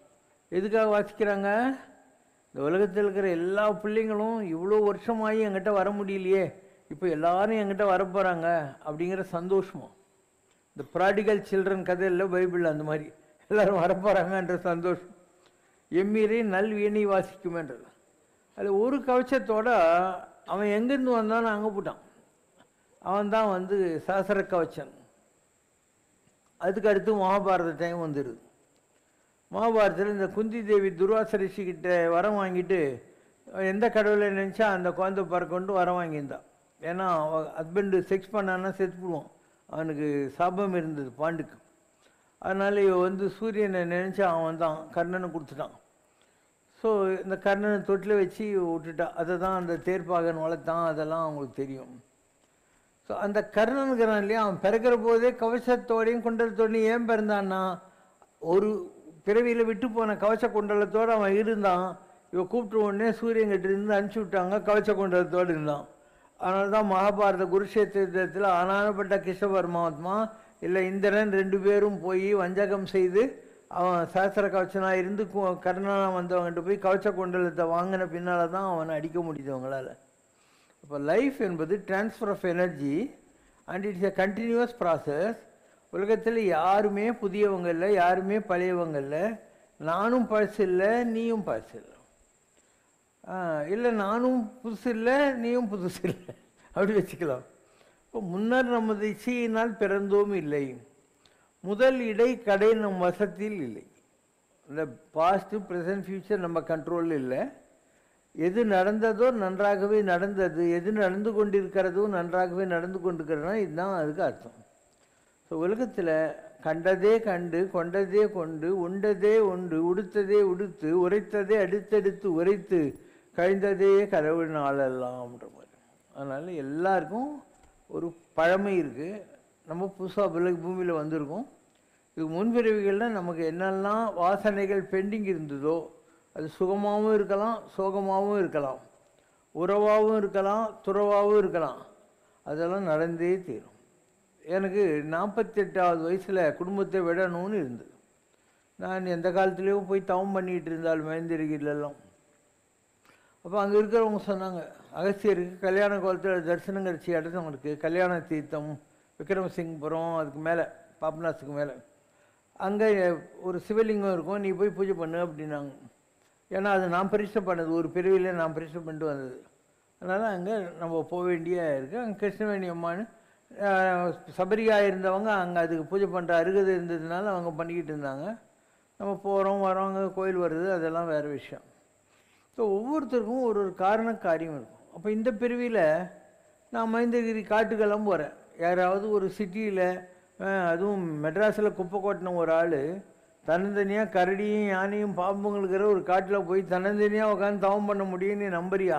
எதுக்காக வாசிக்கிறாங்க? இந்த உலகத்தில் இருக்கிற எல்லா பிள்ளைங்களும் இவ்வளோ வருஷமாகி என்கிட்ட வர முடியலையே, இப்போ எல்லாரும் என்கிட்ட வரப்போகிறாங்க அப்படிங்கிற சந்தோஷமா. இந்த ப்ராடிகல் சில்ட்ரன் கதையில் பைபிளில் அந்த மாதிரி எல்லோரும் வரப்போகிறாங்கன்ற சந்தோஷம். எம்மீறி நல் வீணை வாசிக்குமேன்றது. அது ஒரு கவச்சத்தோட அவன் எங்கேருந்து வந்தான்னு அங்கே போட்டான். அவன் தான் வந்து சஹஸ்ர கவச்சன். அதுக்கு அடுத்து மகாபாரத டைம் வந்துடுது. மகாபாரதத்தில் இந்த குந்தி தேவி துர்வாச ரிஷிக்கிட்ட வரம் வாங்கிட்டு எந்த கடவுளை நினச்சா அந்த குழந்தை பறக்கொண்டு வரம் வாங்கியிருந்தான். ஏன்னா ஹஸ்பண்டு செக்ஸ் பண்ணான்னா செத்துப்படுவான். அவனுக்கு சாபம் இருந்தது பாண்டுக்கு. அதனால் இவன் வந்து சூரியனை நினச்சி அவன் தான் கர்ணனை கொடுத்துட்டான். ஸோ இந்த கர்ணனை தொட்டில் வச்சு விட்டுட்டான். அதை தான் அந்த தேர்ப்பாகன் வளர்த்தான், அதெல்லாம் அவங்களுக்கு தெரியும். ஸோ அந்த கர்ணனுங்கிறான் இல்லையா, அவன் பிறக்கிற போதே கவசத்தோடையும் குண்டலத்தோடையும் ஏன் பிறந்தான்னா, ஒரு பிறவியில் விட்டு போன கவச குண்டலத்தோடு அவன் இருந்தான். இவன் கூப்பிட்டு உடனே சூரியன்கிட்ட இருந்து அனுப்பிச்சி விட்டாங்க, கவச குண்டலத்தோடு இருந்தான். அதனால தான் மகாபாரத குருஷேத்திரத்தில் ஆனானப்பட்ட கிருஷ்ண பரமாத்மா இல்லை இந்திரன் 2 பேரும் போய் வஞ்சகம் செய்து அவன் சாஸ்திர கவச்சனாக இருந்து கர்ணனாக வந்தவங்ககிட்ட போய் கவச்ச குண்டலத்தை வாங்கின பின்னால் தான் அவனை அடிக்க முடியுது அவங்களால. இப்போ லைஃப் என்பது transfer of energy and it's a continuous process. உலகத்தில் யாருமே புதியவங்க இல்லை, யாருமே பழையவங்க இல்லை. நானும் பழசு இல்லை, நீயும் பழசு இல்லை. இல்லை நானும் புதுசு இல்லை, நீயும் புதுசு இல்லை, அப்படி வச்சுக்கலாம். இப்போ முன்னர் நமது இச்சையினால் பிறந்தோம் இல்லை, முதல் இடை கடை நம் வசத்தில் இல்லை. இந்த பாஸ்ட்டு ப்ரெசன்ட் ஃப்யூச்சர் நம்ம கண்ட்ரோலில் இல்லை. எது நடந்ததோ நன்றாகவே நடந்தது, எது நடந்து கொண்டிருக்கிறதோ நன்றாகவே நடந்து கொண்டிருக்கிறதுனா இதுதான் அதுக்கு அர்த்தம். ஸோ உலகத்தில் கண்டதே கண்டு, கொண்டதே கொண்டு, உண்டதே உண்டு, உடுத்ததே உடுத்து, உரைத்ததே அடுத்தடுத்து உரைத்து, கழிந்ததே கடவுள் நாளெல்லாம்ன்ற மாதிரி. அதனால் எல்லாருக்கும் ஒரு பழமை இருக்குது. நம்ம புதுசாக பூமியில் வந்திருக்கோம். இது முன்பிறவிகளில் நமக்கு என்னெல்லாம் வாசனைகள் பெண்டிங் இருந்ததோ அது சுகமாகவும் இருக்கலாம், சோகமாகவும் இருக்கலாம், உறவாகவும் இருக்கலாம், துறவாகவும் இருக்கலாம். அதெல்லாம் நடந்தே தீரும். எனக்கு 48வது வயசில் குடும்பத்தை விடணும்னு இருந்தது. நான் எந்த காலத்துலேயும் போய் தவம் பண்ணிகிட்டு இருந்தால் மகேந்திரகிரிலெல்லாம். அப்போ அங்கே இருக்கிறவங்க சொன்னாங்க, அகஸ்தியருக்கு கல்யாண கோலத்தில் தரிசனம் கிடச்சி இடத்துல இருக்குது, கல்யாண தீர்த்தம் விக்ரமசிங்கபுரம், அதுக்கு மேலே பாபநாசுக்கு மேலே அங்கே ஒரு சிவலிங்கம் இருக்கும், நீ போய் பூஜை பண்ணு அப்படின்னாங்க. ஏன்னா அது நான் பரிசு பண்ணது, ஒரு பிரிவில் நான் பரிசு பண்ணிட்டு வந்தது. அதனால் அங்கே நம்ம போக வேண்டிய இருக்குது. அங்கே கிருஷ்ணவேணி அம்மானு சபரியாக இருந்தவங்க அங்கே அதுக்கு பூஜை பண்ணுற அருகதை இருந்ததுனால அவங்க பண்ணிக்கிட்டு இருந்தாங்க. நம்ம போகிறோம் வரோம், அங்கே கோயில் வருது, அதெல்லாம் வேறு விஷயம். ஸோ ஒவ்வொருத்தருக்கும் ஒரு ஒரு காரண காரியம் இருக்கும். அப்போ இந்த பிரிவில் நான் மகேந்திரகிரி காட்டுக்கெல்லாம் போகிறேன். யாராவது ஒரு சிட்டியில், அதுவும் மெட்ராஸில் குப்பை கொட்டின ஒரு ஆள் தன்னந்தனியாக கரடியும் யானையும் பாம்புங்களுக்கிற ஒரு காட்டில் போய் தன்னந்தனியாக உட்காந்து தவம் பண்ண முடியும்னு நம்புறியா?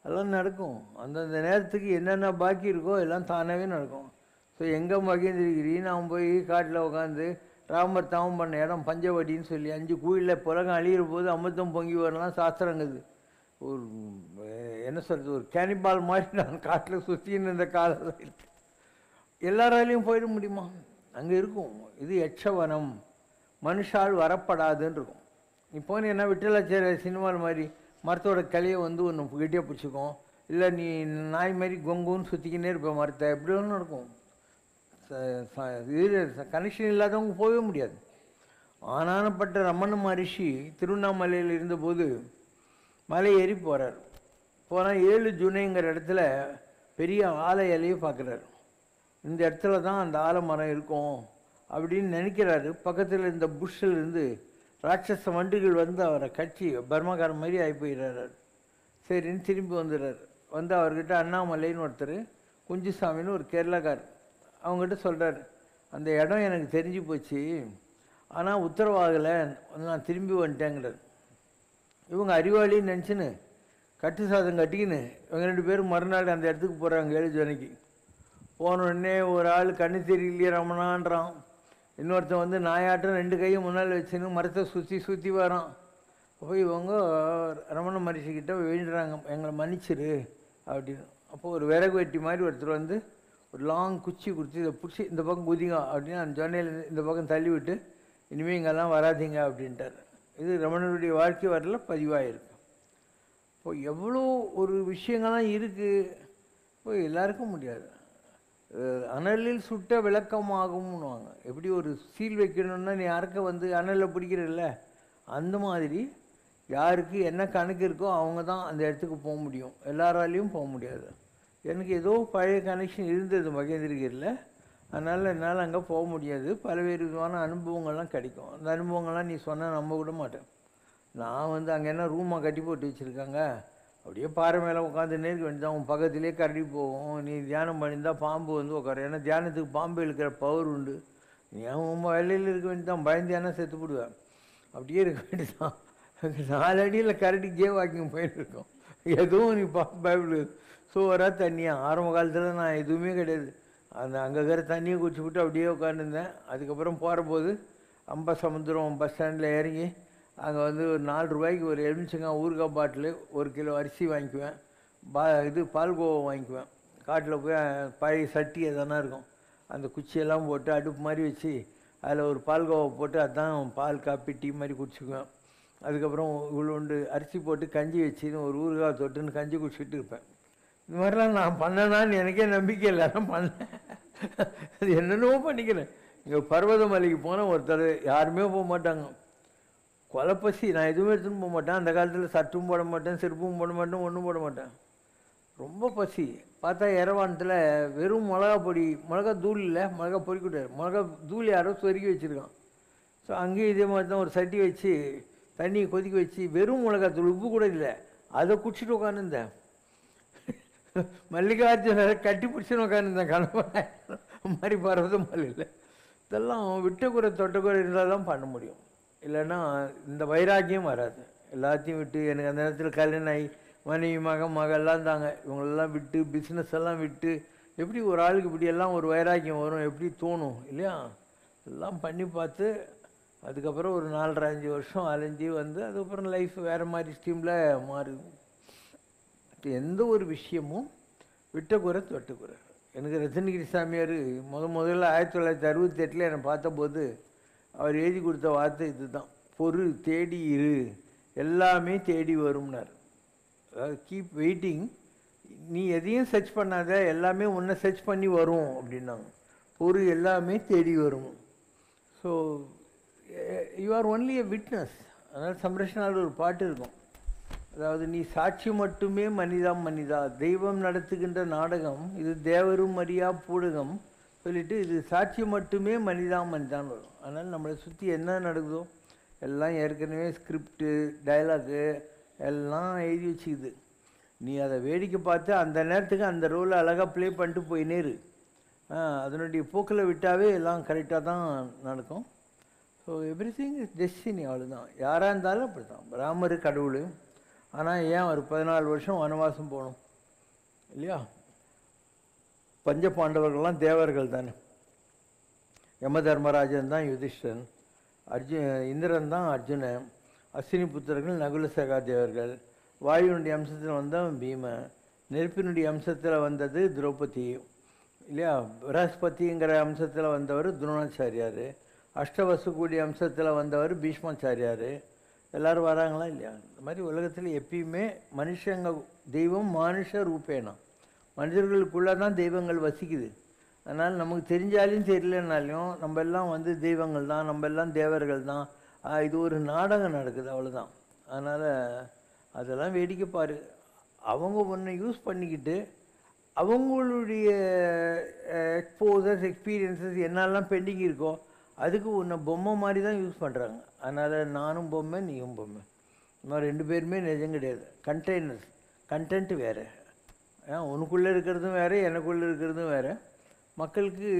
அதெல்லாம் நடக்கும். அந்தந்த நேரத்துக்கு என்னென்ன பாக்கி இருக்கோ எல்லாம் தானாகவே நடக்கும். ஸோ எங்கே மகேந்திரகிரி நான் போய் காட்டில் உட்காந்து ராமர் தவம் பண்ண இடம் பஞ்சவடின்னு சொல்லி 5 கோயிலில் புலகம் அழிகிற போது அமிர்தம் பொங்கி வரலாம் சாஸ்திரங்குது. ஒரு என்ன சொல்கிறது, ஒரு கேனிபால் மாதிரி நான் காட்டில் சுற்றின்னு இருந்த காலம் இருக்கு. எல்லாராலையும் போயிட முடியுமா? அங்கே இருக்கும். இது யட்சவனம், மனுஷால் வரப்படாதுன்னு இருக்கும். நீ போனீங்கன்னா விட்டலாச்சாரிய சினிமாவில் மாதிரி மரத்தோட கிளையை வந்து ஒன்று கெட்டியாக பிடிச்சிக்கும், இல்லை நீ நாய் மாதிரி கொங்குன்னு சுற்றிக்கினே இருப்ப மரத்தை, எப்படி ஒன்று இருக்கும். இது கனெக்ஷன் இல்லாதவங்க போகவே முடியாது. ஆனானப்பட்ட ரமண மகரிஷி திருவண்ணாமலையில் இருந்தபோது மலை ஏறி போகிறார். போனால் 7 ஜூனைங்கிற இடத்துல பெரிய ஆலை இலையை பார்க்குறாரு. இந்த இடத்துல தான் அந்த ஆலமரம் இருக்கும் அப்படின்னு நினைக்கிறாரு. பக்கத்தில் இந்த புஷ்ஷில் இருந்து ராட்சச வண்டுகள் வந்து அவரை கட்சி பர்மாக்காரன் மாதிரி ஆகி போயிடுறாரு. சரின்னு திரும்பி வந்துடுறாரு. வந்து அவர்கிட்ட அண்ணாமலைன்னு ஒருத்தர், குஞ்சுசாமின்னு ஒரு கேரளாக்கார், அவங்ககிட்ட சொல்கிறார், அந்த இடம் எனக்கு தெரிஞ்சு போச்சு, ஆனால் உத்தரவாகலை, நான் திரும்பி வந்துட்டேங்கிறார். இவங்க அறிவாளின்னு நினச்சின்னு கட்டு சாதம் கட்டிக்கின்னு இவங்க 2 பேரும் மறுநாள் அந்த இடத்துக்கு போகிறாங்க 7 ஜூனைக்கு. போனோடனே ஒரு ஆள் கண்ணு தெரியலையே ரமணான்றான், இன்னொருத்தன் வந்து நாயாட்டம் 2 கையும் முன்னால் வச்சுன்னு மரத்தை சுற்றி வரான். அப்போ இவங்க ரமண மகரிஷிக்கிட்ட வேண்டுறாங்க, எங்களை மன்னிச்சிரு அப்படின்னு. அப்போது ஒரு விறகு வெட்டி மாதிரி ஒருத்தர் வந்து ஒரு லாங் குச்சி கொடுத்து இதை பிடிச்சி இந்த பக்கம் குதிங்க அப்படின்னு அந்த ஜொன்னையில் இந்த பக்கம் தள்ளி விட்டு இனிமேல் இங்கெல்லாம் வராதிங்க அப்படின்ட்டார். இது ரமணனுடைய வாழ்க்கை வரல பதிவாயிருக்கு. இப்போ எவ்வளோ ஒரு விஷயங்கள்லாம் இருக்குது. இப்போ எல்லாருக்கும் முடியாது. அனலில் சுட்ட விளக்கமாகும்னுவாங்க. எப்படி ஒரு சீல் வைக்கணுன்னா நீ யாருக்க வந்து அனலில் பிடிக்கிறல்ல, அந்த மாதிரி யாருக்கு என்ன கணக்கு இருக்கோ அவங்க தான் அந்த இடத்துக்கு போக முடியும், எல்லாராலையும் போக முடியாது. எனக்கு ஏதோ பழைய கனெக்ஷன் இருந்தது மகேந்திரகிரியில், அதனால் என்னால் அங்கே போக முடியாது. பல்வேறு விதமான அனுபவங்கள்லாம் கிடைக்கும். அந்த அனுபவங்கள்லாம் நீ சொன்னால் நம்ப விட மாட்டேன். நான் வந்து அங்கே என்ன ரூமாக கட்டி போட்டு வச்சுருக்காங்க, அப்படியே பாறை மேலே உட்காந்து நேருக்கு வேண்டியதான், உன் பக்கத்துலேயே கரடி போகும். நீ தியானம் பண்ணியிருந்தால் பாம்பு வந்து உட்காரு. ஏன்னா தியானத்துக்கு பாம்பு இழுக்கிற பவர் உண்டு. ஏன் உன் வேலையில் இருக்க வேண்டியதான், பயந்தியானா செத்து போடுவேன், அப்படியே இருக்க வேண்டியதான். 4 அடியில் கரடி ஜே வாக்கிங் போயிட்டு இருக்கோம், எதுவும் நீ பைபிள் சோறாக தண்ணியாக. ஆரம்ப காலத்தில் நான் எதுவுமே கிடையாது, அந்த அங்கே இருக்கிற தண்ணியை குடிச்சு விட்டு அப்படியே உட்காந்துருந்தேன். அதுக்கப்புறம் போகிறபோது அம்பசமுத்திரம் பஸ் ஸ்டாண்டில் இறங்கி அங்கே வந்து ஒரு 4 ரூபாய்க்கு ஒரு எலுமிச்சங்காய் ஊறுகாய் பாட்டிலு, 1 கிலோ அரிசி வாங்கிக்குவேன், பால்கோவா வாங்கிக்குவேன். காட்டில் போய் பழைய சட்டி எதனா இருக்கும், அந்த குச்சியெல்லாம் போட்டு அடுப்பு மாதிரி வச்சு அதில் ஒரு பால்கோவா போட்டு அதுதான் பால் காப்பி டீ மாதிரி குடிச்சிக்குவேன். அதுக்கப்புறம் இவ்வளோண்டு அரிசி போட்டு கஞ்சி வச்சுன்னு ஒரு ஊறுகாய் தொட்டுன்னு கஞ்சி குடிச்சிட்டு இருப்பேன். இந்த மாதிரிலாம் நான் பண்ணேனான்னு எனக்கே நம்பிக்கை இல்லை, நான் பண்ணேன். அது என்னென்னவோ பண்ணிக்கிறேன். இங்கே பர்வதமலைக்கு போனால் ஒருத்தர் யாருமே போக மாட்டாங்க, கொலைப்பசி. நான் எதுவுமே எடுத்துன்னு போக மாட்டேன். அந்த காலத்தில் சட்டும் போட மாட்டேன், செருப்பும் போட மாட்டேன், ஒன்றும் போட மாட்டேன். ரொம்ப பசி. பார்த்தா இரவானத்தில் வெறும் மிளகா பொடி, மிளகா தூள் இல்லை, மிளகா பொடி கூடாது, மிளகா தூள் யாரோ சொருக்கி வச்சுருக்கான். ஸோ அங்கேயும் இதே மாதிரி தான் ஒரு சட்டி வச்சு தண்ணியை கொதிக்க வச்சு வெறும் மிளகாத்தூள், உப்பு கூட இல்லை, அதை குடிச்சிட்டு உட்காந்துருந்தேன். மல்லிகார்ஜுனரை கட்டி பிடிச்சின்னு உட்காந்துருந்தேன் கணவன் மாதிரி. பர்வதமலை இல்லை, இதெல்லாம் விட்டக்குறை தொட்டக்குறை இருந்தால் தான் பண்ண முடியும், இல்லைன்னா இந்த வைராக்கியம் வராது. எல்லாத்தையும் விட்டு, எனக்கு அந்த நேரத்தில் கல்யாணம் ஆகி மனைவி மகள்லாம் தாங்க, இவங்களெல்லாம் விட்டு பிஸ்னஸ் எல்லாம் விட்டு எப்படி ஒரு ஆளுக்கு இப்படியெல்லாம் ஒரு வைராக்கியம் வரும், எப்படி தோணும் இல்லையா? எல்லாம் பண்ணி பார்த்து அதுக்கப்புறம் ஒரு 4-5 வருஷம் அலைஞ்சி வந்து அதுக்கப்புறம் லைஃப் வேறு மாதிரி ஸ்ட்ரீமில் மாறுது. எந்த ஒரு விஷயமும் விட்டக்குறை தொட்டுக்குறை. எனக்கு ரத்தனகிரி சாமியார் முதல்ல 1968 என்னை பார்த்தபோது அவர் எழுதி கொடுத்த வார்த்தை இதுதான், பொறு தேடி இரு, எல்லாமே தேடி வரும்னார். அதாவது கீப் வெயிட்டிங், நீ எதையும் சர்ச் பண்ணாத, எல்லாமே உன்னை சர்ச் பண்ணி வரும் அப்படின்னாங்க. பொறு, எல்லாமே தேடி வரும். So you are only a witness. அதனால் சம்ரஷ்ணாவில் ஒரு பாட்டு இருக்கும், அதாவது நீ சாட்சி மட்டுமே மனிதா, தெய்வம் நடத்துகின்ற நாடகம் இது தேவரும் அறியா பூடகம் சொல்லிட்டு, இது சாட்சி மட்டுமே மனிதான் வரும். அதனால் நம்மளை சுற்றி என்ன நடக்குதோ எல்லாம் ஏற்கனவே ஸ்கிரிப்டு டயலாகு எல்லாம் எழுதி வச்சுக்குது. நீ அதை வேடிக்கை பார்த்து அந்த நேரத்துக்கு அந்த ரோலை அழகாக ப்ளே பண்ணிட்டு போயினே இரு. அதனுடைய போக்கில் விட்டாவே எல்லாம் கரெக்டாக தான் நடக்கும். So every thing is destiny, அவ்வளோதான். யாராக இருந்தாலும் அப்படி தான். ராமர் கடவுள், ஆனால் ஏன் ஒரு 14 வருஷம் வனவாசம் போகணும் இல்லையா? பஞ்ச பாண்டவர்கள்லாம் தேவர்கள் தானே. யம தர்மராஜன் தான் யுதிஷ்டன், இந்திரன் தான் அர்ஜுனன், அஸ்வினி புத்திரர்கள் நகுல சகாதேவர்கள், வாயுனுடைய அம்சத்தில் வந்தவன் பீமன், நெருப்பினுடைய அம்சத்தில் வந்தது திரௌபதி இல்லையா? பிரகஸ்பதிங்கிற அம்சத்தில் வந்தவர் துரோணாச்சாரியார், அஷ்டவசுக்கூடிய அம்சத்தில் வந்தவர் பீஷ்மாச்சாரியார். எல்லோரும் வராங்களா இல்லையா? இந்த மாதிரி உலகத்தில் எப்பயுமே மனுஷங்க தெய்வம் மானுஷ ரூபேனா, மனிதர்களுக்குள்ளே தான் தெய்வங்கள் வசிக்குது. அதனால் நமக்கு தெரிஞ்சாலும் தெரியலனாலையும் நம்ம எல்லாம் வந்து தெய்வங்கள் தான், நம்ம எல்லாம் தேவர்கள் தான். இது ஒரு நாடகம் நடக்குது, அவ்வளோதான். அதனால் அதெல்லாம் வேடிக்கை பாரு. அவங்க ஒன்றை யூஸ் பண்ணிக்கிட்டு அவங்களுடைய எக்ஸ்போசர்ஸ் எக்ஸ்பீரியன்ஸஸ் என்னெல்லாம் பெண்டிங் இருக்கோ அதுக்கு ஒன்று பொம்மை மாதிரி தான் யூஸ் பண்ணுறாங்க. அதனால் நானும் பொம்மை, நீயும் பொம்மை, இன்னும் 2 பேருமே நிஜம் கிடையாது. கண்டெய்னர்ஸ், கண்டென்ட் வேறு, உனக்குள்ளே இருக்கிறதும் வேறு, எனக்குள்ளே இருக்கிறதும் வேறு. மக்களுக்கு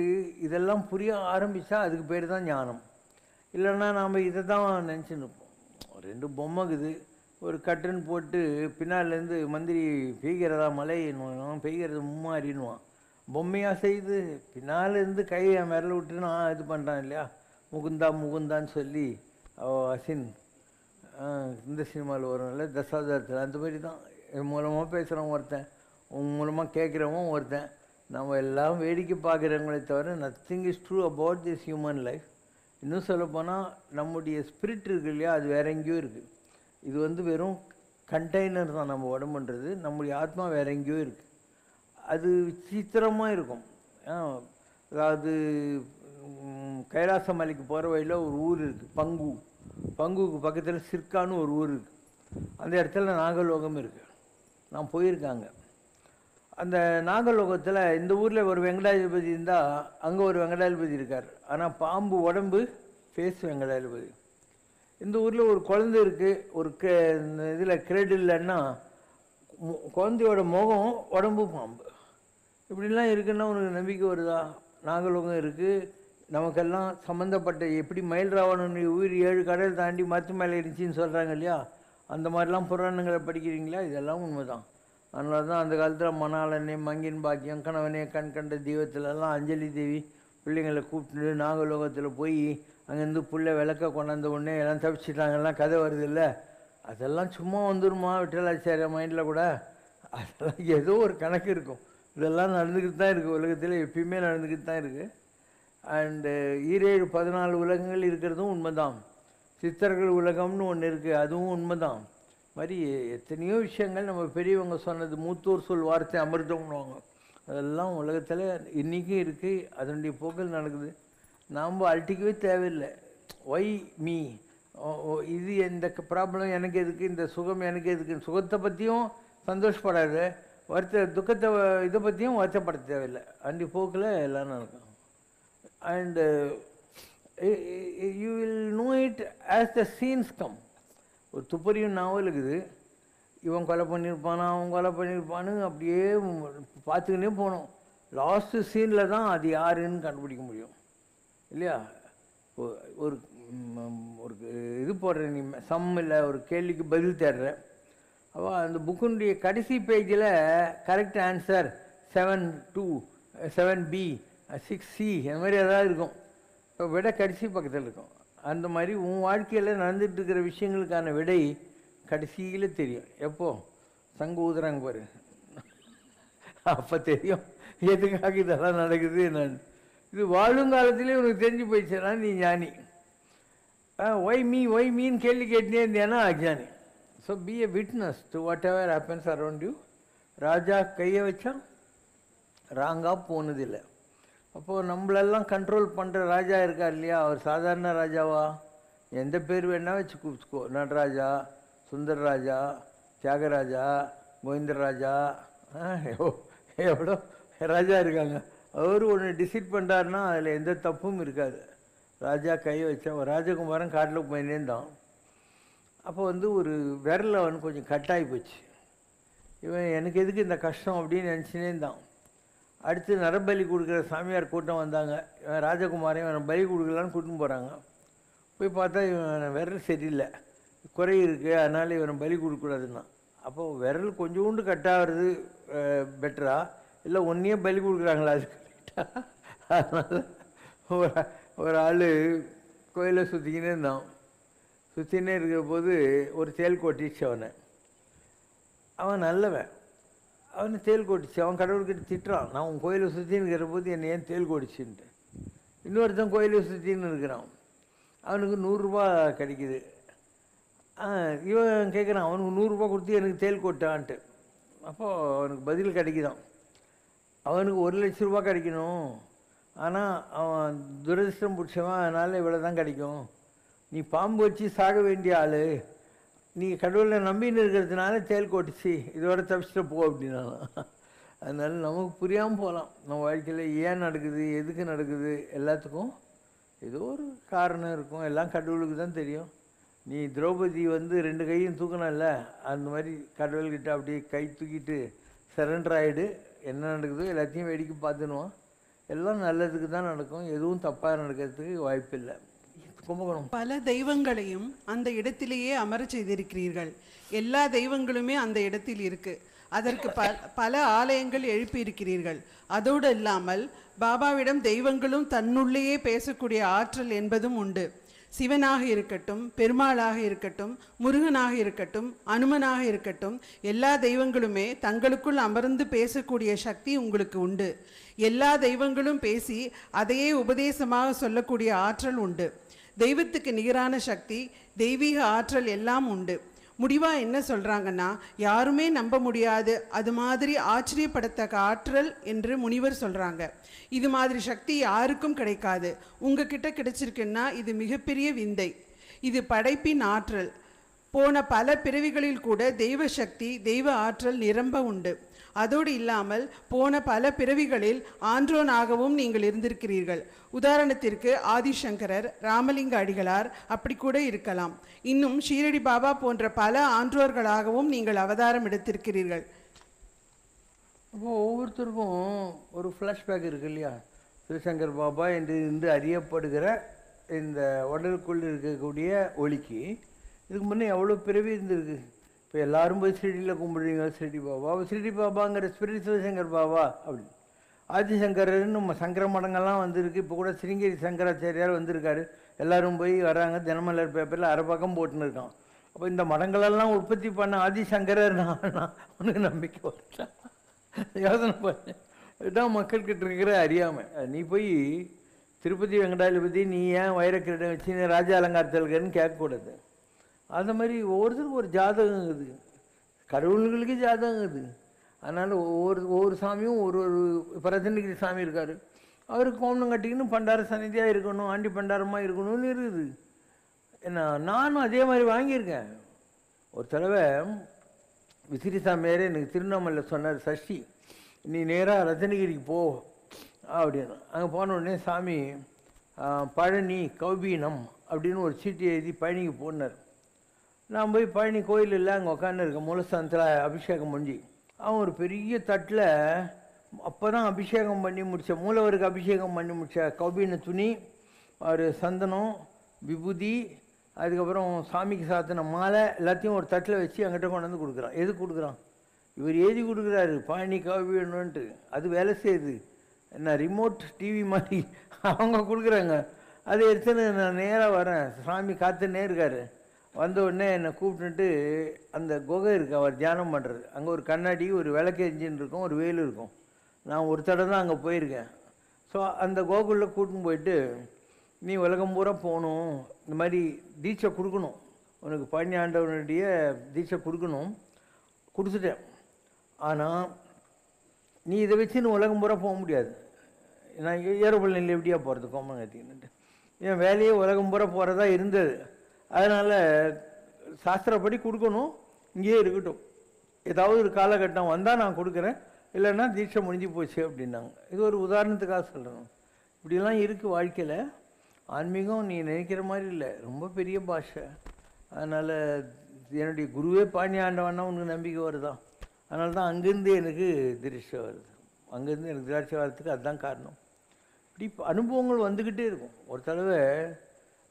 இதெல்லாம் புரிய ஆரம்பித்தா அதுக்கு பேர் தான் ஞானம். இல்லைன்னா நாம் இதை தான் நினச்சின்னு இருப்போம். 2 பொம்மைக்குது, ஒரு கட்டன் போட்டு பின்னாலேருந்து மந்திரி பெய்கிறதா மழை என்னுவான், பெய்கிறது மும்மாறின்னுவான். பொம்மையாக செய்து பின்னாலேருந்து கையை விரல விட்டு நான் இது பண்ணுறான் இல்லையா, முகுந்தான்னு சொல்லி அசின் இந்த சினிமாவில் வரும்ல தசாவதாரத்தில், அந்த மாதிரி தான். என் மூலமாக பேசுகிறவன் ஒருத்தன், உன் மூலமாக கேட்குறவன் ஒருத்தன். நம்ம எல்லாம் வேடிக்கை பார்க்குறவங்களே தவிர nothing is true about this human life. இன்னும் சொல்லப்போனால் நம்முடைய ஸ்பிரிட் இருக்கு இல்லையா, அது வேற எங்கேயோ இருக்குது. இது வந்து வெறும் கண்டெய்னர் தான் நம்ம உடம்புன்றது. நம்முடைய ஆத்மா வேற எங்கேயோ இருக்குது. அது விசித்திரமாக இருக்கும். அதாவது கைலாச மலைக்கு போகிற வழியில் ஒரு ஊர் இருக்குது, பங்குக்கு பக்கத்தில் சிற்கான்னு ஒரு ஊர் இருக்குது. அந்த இடத்துல நாகலோகம் இருக்குது, நான் போயிருக்காங்க. அந்த நாகலோகத்தில் இந்த ஊரில் ஒரு வெங்கடாஜலபதி இருந்தால் அங்கே ஒரு வெங்கடாஜலபதி இருக்கார். ஆனால் பாம்பு உடம்பு, ஃபேஸ் வெங்கடாஜலபதி. இந்த ஊரில் ஒரு குழந்தை இருக்குது, ஒரு இதில் கிரெட் இல்லைன்னா குழந்தையோட முகம் உடம்பு பாம்பு. இப்படிலாம் இருக்குன்னா உனக்கு நம்பிக்கை வருதா? நாகலோகம் இருக்குது, நமக்கெல்லாம் சம்மந்தப்பட்ட எப்படி மயில் ராவணனுடைய உயிர் 7 கடல் தாண்டி மரத்து மேலே இருந்துச்சின்னு சொல்கிறாங்க இல்லையா, அந்த மாதிரிலாம் புராணங்களை படிக்கிறீங்களா, இதெல்லாம் உண்மைதான். அதனால தான் அந்த காலத்தில் மணாளனே மங்கின் பாக்கியம் கணவனே கண் கண்ட தெய்வத்திலலாம் அஞ்சலி தேவி பிள்ளைங்களை கூப்பிட்டு நாகலோகத்தில் போய் அங்கேருந்து புள்ளை விளக்க கொண்டாந்த உடனே எல்லாம் தப்பிச்சிட்டாங்கலாம் கதை வருது இல்லை. அதெல்லாம் சும்மா வந்துருமா விட்டலாச்சாரிய மைண்டில் கூட? அதெல்லாம் ஏதோ ஒரு கணக்கு இருக்கும். இதெல்லாம் நடந்துக்கிட்டு தான் இருக்குது, உலகத்தில் எப்பயுமே நடந்துக்கிட்டு தான் இருக்குது. அண்டு 14 உலகங்கள் இருக்கிறதும் உண்மைதான். சித்தர்கள் உலகம்னு ஒன்று இருக்குது, அதுவும் உண்மைதான். மாதிரி எத்தனையோ விஷயங்கள் நம்ம பெரியவங்க சொன்னது, மூத்தோர் சொல் வார்த்தை அமிர்தம்னுவாங்க, அதெல்லாம் உலகத்தில் இன்றைக்கும் இருக்குது. அதனுடைய போக்கில் நடக்குது. நாம் அழட்டிக்கவே தேவையில்லை. ஒய் மீ, இது இந்த ப்ராப்ளம் எனக்கு எதுக்கு, இந்த சுகம் எனக்கு எதுக்கு, சுகத்தை பற்றியும் சந்தோஷப்படாது, துக்கத்தை இதை பற்றியும் வருத்தப்பட தேவையில்லை. அந்த போக்கில் எல்லாம் நடக்கும். And you will know it as the scenes come. ஒரு துப்பறியும் நாவல் இருக்குது, இவன் கொலை பண்ணியிருப்பானா அவன் கொலை பண்ணியிருப்பான்னு அப்படியே பார்த்துக்கினே போனோம். லாஸ்ட்டு சீனில் தான் அது யாருன்னு கண்டுபிடிக்க முடியும் இல்லையா? ஒரு ஒரு இது போடுற, நீ சம் இல்லை ஒரு கேள்விக்கு பதில் தேடுற, அப்போ அந்த புக்குடைய கடைசி பேஜில் கரெக்ட் ஆன்சர் 7-2 7B 6C அந்த மாதிரி ஏதாவது இருக்கும். இப்போ விடை கடைசி பக்கத்தில் இருக்கும். அந்த மாதிரி உன் வாழ்க்கையில் நடந்துட்டு இருக்கிற விஷயங்களுக்கான விடை கடைசியில் தெரியும். எப்போ சங்கு ஊதுறாங்க பாரு, அப்போ தெரியும் எதுக்காக இதெல்லாம் நடக்குது என்னன்னு. இது வாழுங்காலத்திலே உனக்கு தெரிஞ்சு போயிடுச்சுன்னா நீ ஞானி. ஒய் மீன்னு கேள்வி கேட்டுனே இருந்தேன்னா அஜானி. So be a witness to whatever happens around you. ராஜா கையை வச்சா ராங்காக போனதில்லை. அப்போது நம்மளெல்லாம் கண்ட்ரோல் பண்ணுற ராஜா இருக்கார் இல்லையா, அவர் சாதாரண ராஜாவா? எந்த பேர் வேணால் வச்சு கூப்பிட்டுக்கோ, நடராஜா, சுந்தர் ராஜா, தியாகராஜா, கோவிந்தராஜா, எவ்வளோ ராஜா இருக்காங்க. அவர் ஒன்று டிசைட் பண்ணுறாருன்னா அதில் எந்த தப்பும் இருக்காது. ராஜா கையை வச்சா, ராஜகுமாரன் காட்டில் போயிருந்தான். அப்போ ஒரு விரல் அவனுக்கு கொஞ்சம் கட்டாகி போச்சு. இவன் எனக்கு எதுக்கு இந்த கஷ்டம் அப்படின்னு நினச்சினே இருந்தான். அடுத்து நரபலி கொடுக்குற சாமியார் கூட்டம் வந்தாங்க. இவன் ராஜகுமாரன் இவனை பலி கொடுக்கலான்னு கூட்டின்னு போகிறாங்க. போய் பார்த்தா இவன் விரல் சரியில்லை, குறை இருக்குது, அதனால் இவனை பலி கொடுக்கக்கூடாதுன்னா. அப்போது விரல் கொஞ்சோண்டு கட்டாகிறது பெட்டரா இல்லை ஒன்றையே பலி கொடுக்குறாங்களா? அது கரெக்டாக. அதனால் ஒரு ஆள் கோயிலை சுற்றிக்கினே இருந்தான். சுற்றினே இருக்கிற போது ஒரு தேல் கொட்டிச்சு அவனை. அவன் நல்லவன், அவனை தேல் கொட்டிச்சு. அவன் கடவுள்கிட்ட திட்டுறான், நான் உன் கோயிலை சுற்றின்னு இருக்கிற போது என்னை ஏன் தேல் கொடிச்சுன்ட்டு. இன்னொருத்தன் கோயிலை சுற்றின்னு இருக்கிறான், அவனுக்கு 100 ரூபா கிடைக்குது. இவன் கேட்குறான், அவனுக்கு 100 ரூபா கொடுத்து எனக்கு தேல் கொட்டான்ட்டு. அப்போது அவனுக்கு பதில் கிடைக்குதான், அவனுக்கு 1 லட்ச ரூபா கிடைக்கணும், ஆனால் அவன் துரதிர்ஷ்டம் பிடிச்சவன், அதனால் இவ்வளோ தான் கிடைக்கும். நீ பாம்பு வச்சு சாக வேண்டிய ஆள், நீ கடவுளை நம்பின்னு இருக்கிறதுனால தேல் கொட்டிச்சு, இதோட தப்பிச்சுட்டு போ அப்படின்னா. அதனால நமக்கு புரியாமல் போகலாம் நம்ம வாழ்க்கையில் ஏன் நடக்குது, எதுக்கு நடக்குது. எல்லாத்துக்கும் ஏதோ ஒரு காரணம் இருக்கும், எல்லாம் கடவுளுக்கு தான் தெரியும். நீ திரௌபதி 2 கையும் தூக்கணும்ல, அந்த மாதிரி கடவுள்கிட்ட அப்படியே கை தூக்கிட்டு சரண்டர் ஆகிடு. என்ன நடக்குதோ எல்லாத்தையும் வேடிக்கை பார்த்துனுவான். எல்லாம் நல்லதுக்கு தான் நடக்கும், எதுவும் தப்பாக நடக்கிறதுக்கு வாய்ப்பு இல்லை. கும்பகோணம் பல தெய்வங்களையும் அந்த இடத்திலேயே அமர செய்திருக்கிறீர்கள். எல்லா தெய்வங்களுமே அந்த இடத்தில் இருக்கு. அதற்கு பல ஆலயங்கள் எழுப்பியிருக்கிறீர்கள். அதோடு இல்லாமல் பாபாவிடம் தெய்வங்களும் தன்னுள்ளேயே பேசக்கூடிய ஆற்றல் என்பதும் உண்டு. சிவனாக இருக்கட்டும், பெருமாளாக இருக்கட்டும், முருகனாக இருக்கட்டும், அனுமனாக இருக்கட்டும், எல்லா தெய்வங்களுமே தங்களுக்குள் அமர்ந்து பேசக்கூடிய சக்தி உங்களுக்கு உண்டு. எல்லா தெய்வங்களும் பேசி அதையே உபதேசமாக சொல்லக்கூடிய ஆற்றல் உண்டு. தெய்வத்துக்கு நிகரான சக்தி, தெய்வீக ஆற்றல் எல்லாம் உண்டு. முடிவாக என்ன சொல்கிறாங்கன்னா, யாருமே நம்ப முடியாது அது மாதிரி ஆச்சரியப்படத்தக்க ஆற்றல் என்று முனிவர் சொல்கிறாங்க. இது மாதிரி சக்தி யாருக்கும் கிடைக்காது. உங்ககிட்ட கிடைச்சிருக்குன்னா இது மிகப்பெரிய விந்தை. இது படைப்பின் ஆற்றல். போன பல பிறவிகளில் கூட தெய்வ சக்தி, தெய்வ ஆற்றல் நிரம்ப உண்டு. அதோடு இல்லாமல் போன பல பிறவிகளில் ஆன்றோனாகவும் நீங்கள் இருந்திருக்கிறீர்கள். உதாரணத்திற்கு ஆதிசங்கரர், ராமலிங்க அடிகளார் அப்படி கூட இருக்கலாம். இன்னும் ஷீரடி பாபா போன்ற பல ஆன்றோர்களாகவும் நீங்கள் அவதாரம் எடுத்திருக்கிறீர்கள். அப்போது ஒவ்வொருத்தருக்கும் ஒரு ஃப்ளாஷ்பேக் இருக்குது இல்லையா? சிவசங்கர் பாபா என்று இன்று அறியப்படுகிற இந்த உடலுக்குள் இருக்கக்கூடிய ஒளிக்கு இதுக்கு முன்னே எவ்வளோ பிறவி இருந்திருக்கு. இப்போ எல்லாரும் போய் ஷிரடியில் கும்பிடுறீங்க, ஷிரடி பாபா, ஷிரடி பாபாங்கிற ஸ்பிரிட் சிவசங்கர் பாபா அப்படின்னு. ஆதிசங்கரன்னு நம்ம சங்கர மடங்கள்லாம் வந்திருக்கு. இப்போ கூட சிருங்கேரி சங்கராச்சாரியார் வந்திருக்காரு. எல்லாரும் போய் வராங்க. தினமலர் பேப்பரில் அரை பக்கம் போட்டுன்னு இருக்கான். அப்போ இந்த மடங்களெல்லாம் உற்பத்தி பண்ண ஆதிசங்கரர் உனக்கு நம்பிக்கை வரலாம். யோசனை பண்ணு. இதுதான் மக்கள்கிட்ட இருக்கிற அறியாமை. நீ போய் திருப்பதி வெங்கடாஜலபதி நீ ஏன் வைரக்கிரீடம் வச்சு நீ ராஜா அலங்காரத்தில்கன்னு கேட்கக்கூடாது. அந்த மாதிரி ஒவ்வொருத்தருக்கும் ஒரு ஜாதகம் இருக்குது, கடவுள்களுக்கு ஜாதகம் இருக்குது. அதனால் ஒவ்வொரு சாமியும் ஒரு ரத்தனகிரி சாமி இருக்கார், அவருக்கு கோமணம் கட்டிக்கணும், பண்டார சன்னிதியாக இருக்கணும், ஆண்டி பண்டாரமாக இருக்கணும்னு இருக்குது. என்ன நானும் அதே மாதிரி வாங்கியிருக்கேன். ஒரு தடவை விசிறி சாமியாரே எனக்கு திருவண்ணாமலையில் சொன்னார், சஷ்டி நீ நேராக ரத்தனகிரிக்கு போ அப்படின்னு. அங்கே போன உடனே சாமி பழனி கௌபீனம் அப்படின்னு ஒரு சீட்டு எழுதி பழனிக்கு போனார். நான் போய் பழனி கோயில் இல்லை அங்கே உட்காந்துருக்கேன். மூலஸ்தானத்தில் அபிஷேகம் பண்ணி அவன் ஒரு பெரிய தட்டில் அப்போ தான் அபிஷேகம் பண்ணி முடித்த, மூலவருக்கு அபிஷேகம் பண்ணி முடித்த கௌபீன துணி, ஒரு சந்தனம், விபூதி, அதுக்கப்புறம் சாமிக்கு சாத்தின மாலை எல்லாத்தையும் ஒரு தட்டில் வச்சு என்கிட்ட கொண்டு வந்து கொடுக்குறான். எது கொடுக்குறான்? இவர் எழுதி கொடுக்குறாரு பழனி கௌபீனன்ட்டு. அது வேலை செய்யுது. என்ன ரிமோட் டிவி மாதிரி அவங்க கொடுக்குறாங்க. அதை எடுத்துன்னு நான் நேராக வரேன். சாமி காத்துன்னே இருக்கார். வந்த உடனே என்னை கூப்பிட்டுட்டு அந்த குகை இருக்குது, அவர் தியானம் பண்ணுறது. அங்கே ஒரு கண்ணாடி, ஒரு விளக்கு எஞ்சின் இருக்கும், ஒரு வேல் இருக்கும். நான் ஒரு தடவை தான் அங்கே போயிருக்கேன். ஸோ அந்த கோகுலில் கூட்டின்னு போயிட்டு நீ உலகம் பூரா போகணும், இந்த மாதிரி தீட்சை கொடுக்கணும், உனக்கு பழனி ஆண்டவனுடைய தீட்சை கொடுக்கணும். கொடுத்துட்டேன். ஆனால் நீ இதை வச்சு நீ உலகம் பூரா போக முடியாது. நான் ஏரோப்ளேனில் எப்படியா போகிறது கோமம் கட்டிக்கிட்டு? என் வேலையே உலகம் பூரா போகிறதா இருந்தது. அதனால் சாஸ்திரப்படி கொடுக்கணும், இங்கேயே இருக்கட்டும், ஏதாவது ஒரு காலகட்டம் வந்தால் நான் கொடுக்குறேன், இல்லைன்னா தீட்சை முடிஞ்சு போச்சு அப்படின்னாங்க. இது ஒரு உதாரணத்துக்காக சொல்கிறேன். இப்படிலாம் இருக்குது வாழ்க்கையில். ஆன்மீகம் நீ நினைக்கிற மாதிரி இல்லை, ரொம்ப பெரிய பாஷை. அதனால் என்னுடைய குருவே பழனி ஆண்டவன்னா உனக்கு நம்பிக்கை வருதா? அதனால தான் அங்கேருந்து எனக்கு திராட்சை வருது. அங்கேருந்து எனக்கு திராட்சை வர்றதுக்கு அதுதான் காரணம். இப்படி அனுபவங்கள் வந்துக்கிட்டே இருக்கும். ஒரு தடவை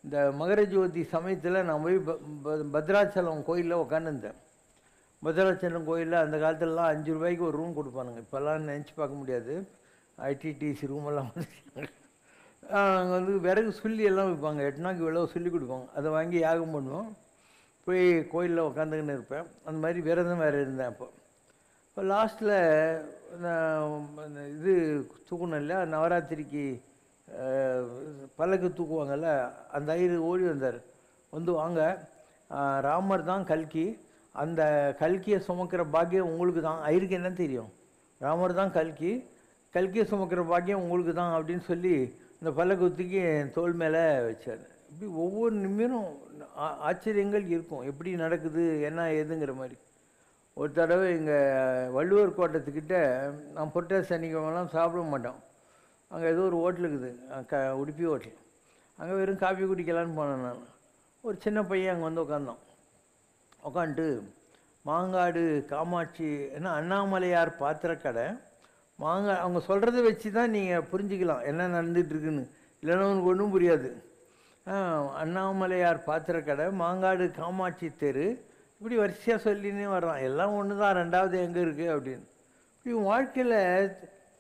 இந்த மகர ஜோதி சமயத்தில் நான் போய் பத்ராச்சலம் கோயிலில் உட்காந்துருந்தேன். பத்ராச்சலம் கோயிலில் அந்த காலத்துலலாம் 5 ரூபாய்க்கு ஒரு ரூம் கொடுப்பானுங்க. இப்போல்லாம் நினச்சி பார்க்க முடியாது. ஐடிடிசி ரூமெல்லாம் அங்கே வந்து விறகு சொல்லி எல்லாம் வைப்பாங்க. 8 நாளைக்கு இவ்வளோ சொல்லி கொடுப்பாங்க. அதை வாங்கி யாகம் பண்ணுவோம். போய் கோயிலில் உட்காந்துக்கின்னு இருப்பேன். அந்த மாதிரி விரதம் வேறு இருந்தேன். இப்போ லாஸ்ட்டில் இது தூக்கணும் இல்லையா, நவராத்திரிக்கு பல்லக்கு தூக்குவாங்கல்ல, அந்த ஐயர் ஓடி வந்தார். வந்து வாங்க, ராமர் தான் கல்கி, அந்த கல்கியை சுமக்கிற பாக்கியம் உங்களுக்கு தான். ஐயருக்கு என்ன தெரியும்? ராமர் தான் கல்கி, கல்கியை சுமக்கிற பாக்கியம் உங்களுக்கு தான் அப்படின்னு சொல்லி இந்த பல்லக்கு தூக்கி என் தோள் மேலே வச்சார். இப்படி ஒவ்வொரு நிமிடம் ஆச்சரியங்கள் இருக்கும், எப்படி நடக்குது என்ன ஏதுங்கிற மாதிரி. ஒரு தடவை இங்கே வள்ளுவர் கோட்டத்துக்கிட்ட நான் புரட்டாசி சனிக்கிழமெல்லாம் சாப்பிட மாட்டோம். அங்கே ஏதோ ஒரு ஹோட்டல் இருக்குது, உடுப்பி ஹோட்டல். அங்கே வெறும் காஃபி குடிக்கலான்னு போனேன் நான். ஒரு சின்ன பையன் அங்கே வந்து உட்காந்துட்டு மாங்காடு காமாட்சி என்ன அண்ணாமலையார் பாத்திரக்கடை மாங்காய், அவங்க சொல்கிறத வச்சு தான் நீங்கள் புரிஞ்சுக்கலாம் என்ன நடந்துகிட்ருக்குன்னு, இல்லைன்னா உனக்கு ஒன்றும் புரியாது. அண்ணாமலையார் பாத்திரக்கடை, மாங்காடு காமாட்சி தெரு, இப்படி வரிசையாக சொல்லினே வர்றான். எல்லாம் ஒன்று தான், ரெண்டாவது எங்கே இருக்குது அப்படின்னு. இப்படி வாழ்க்கையில்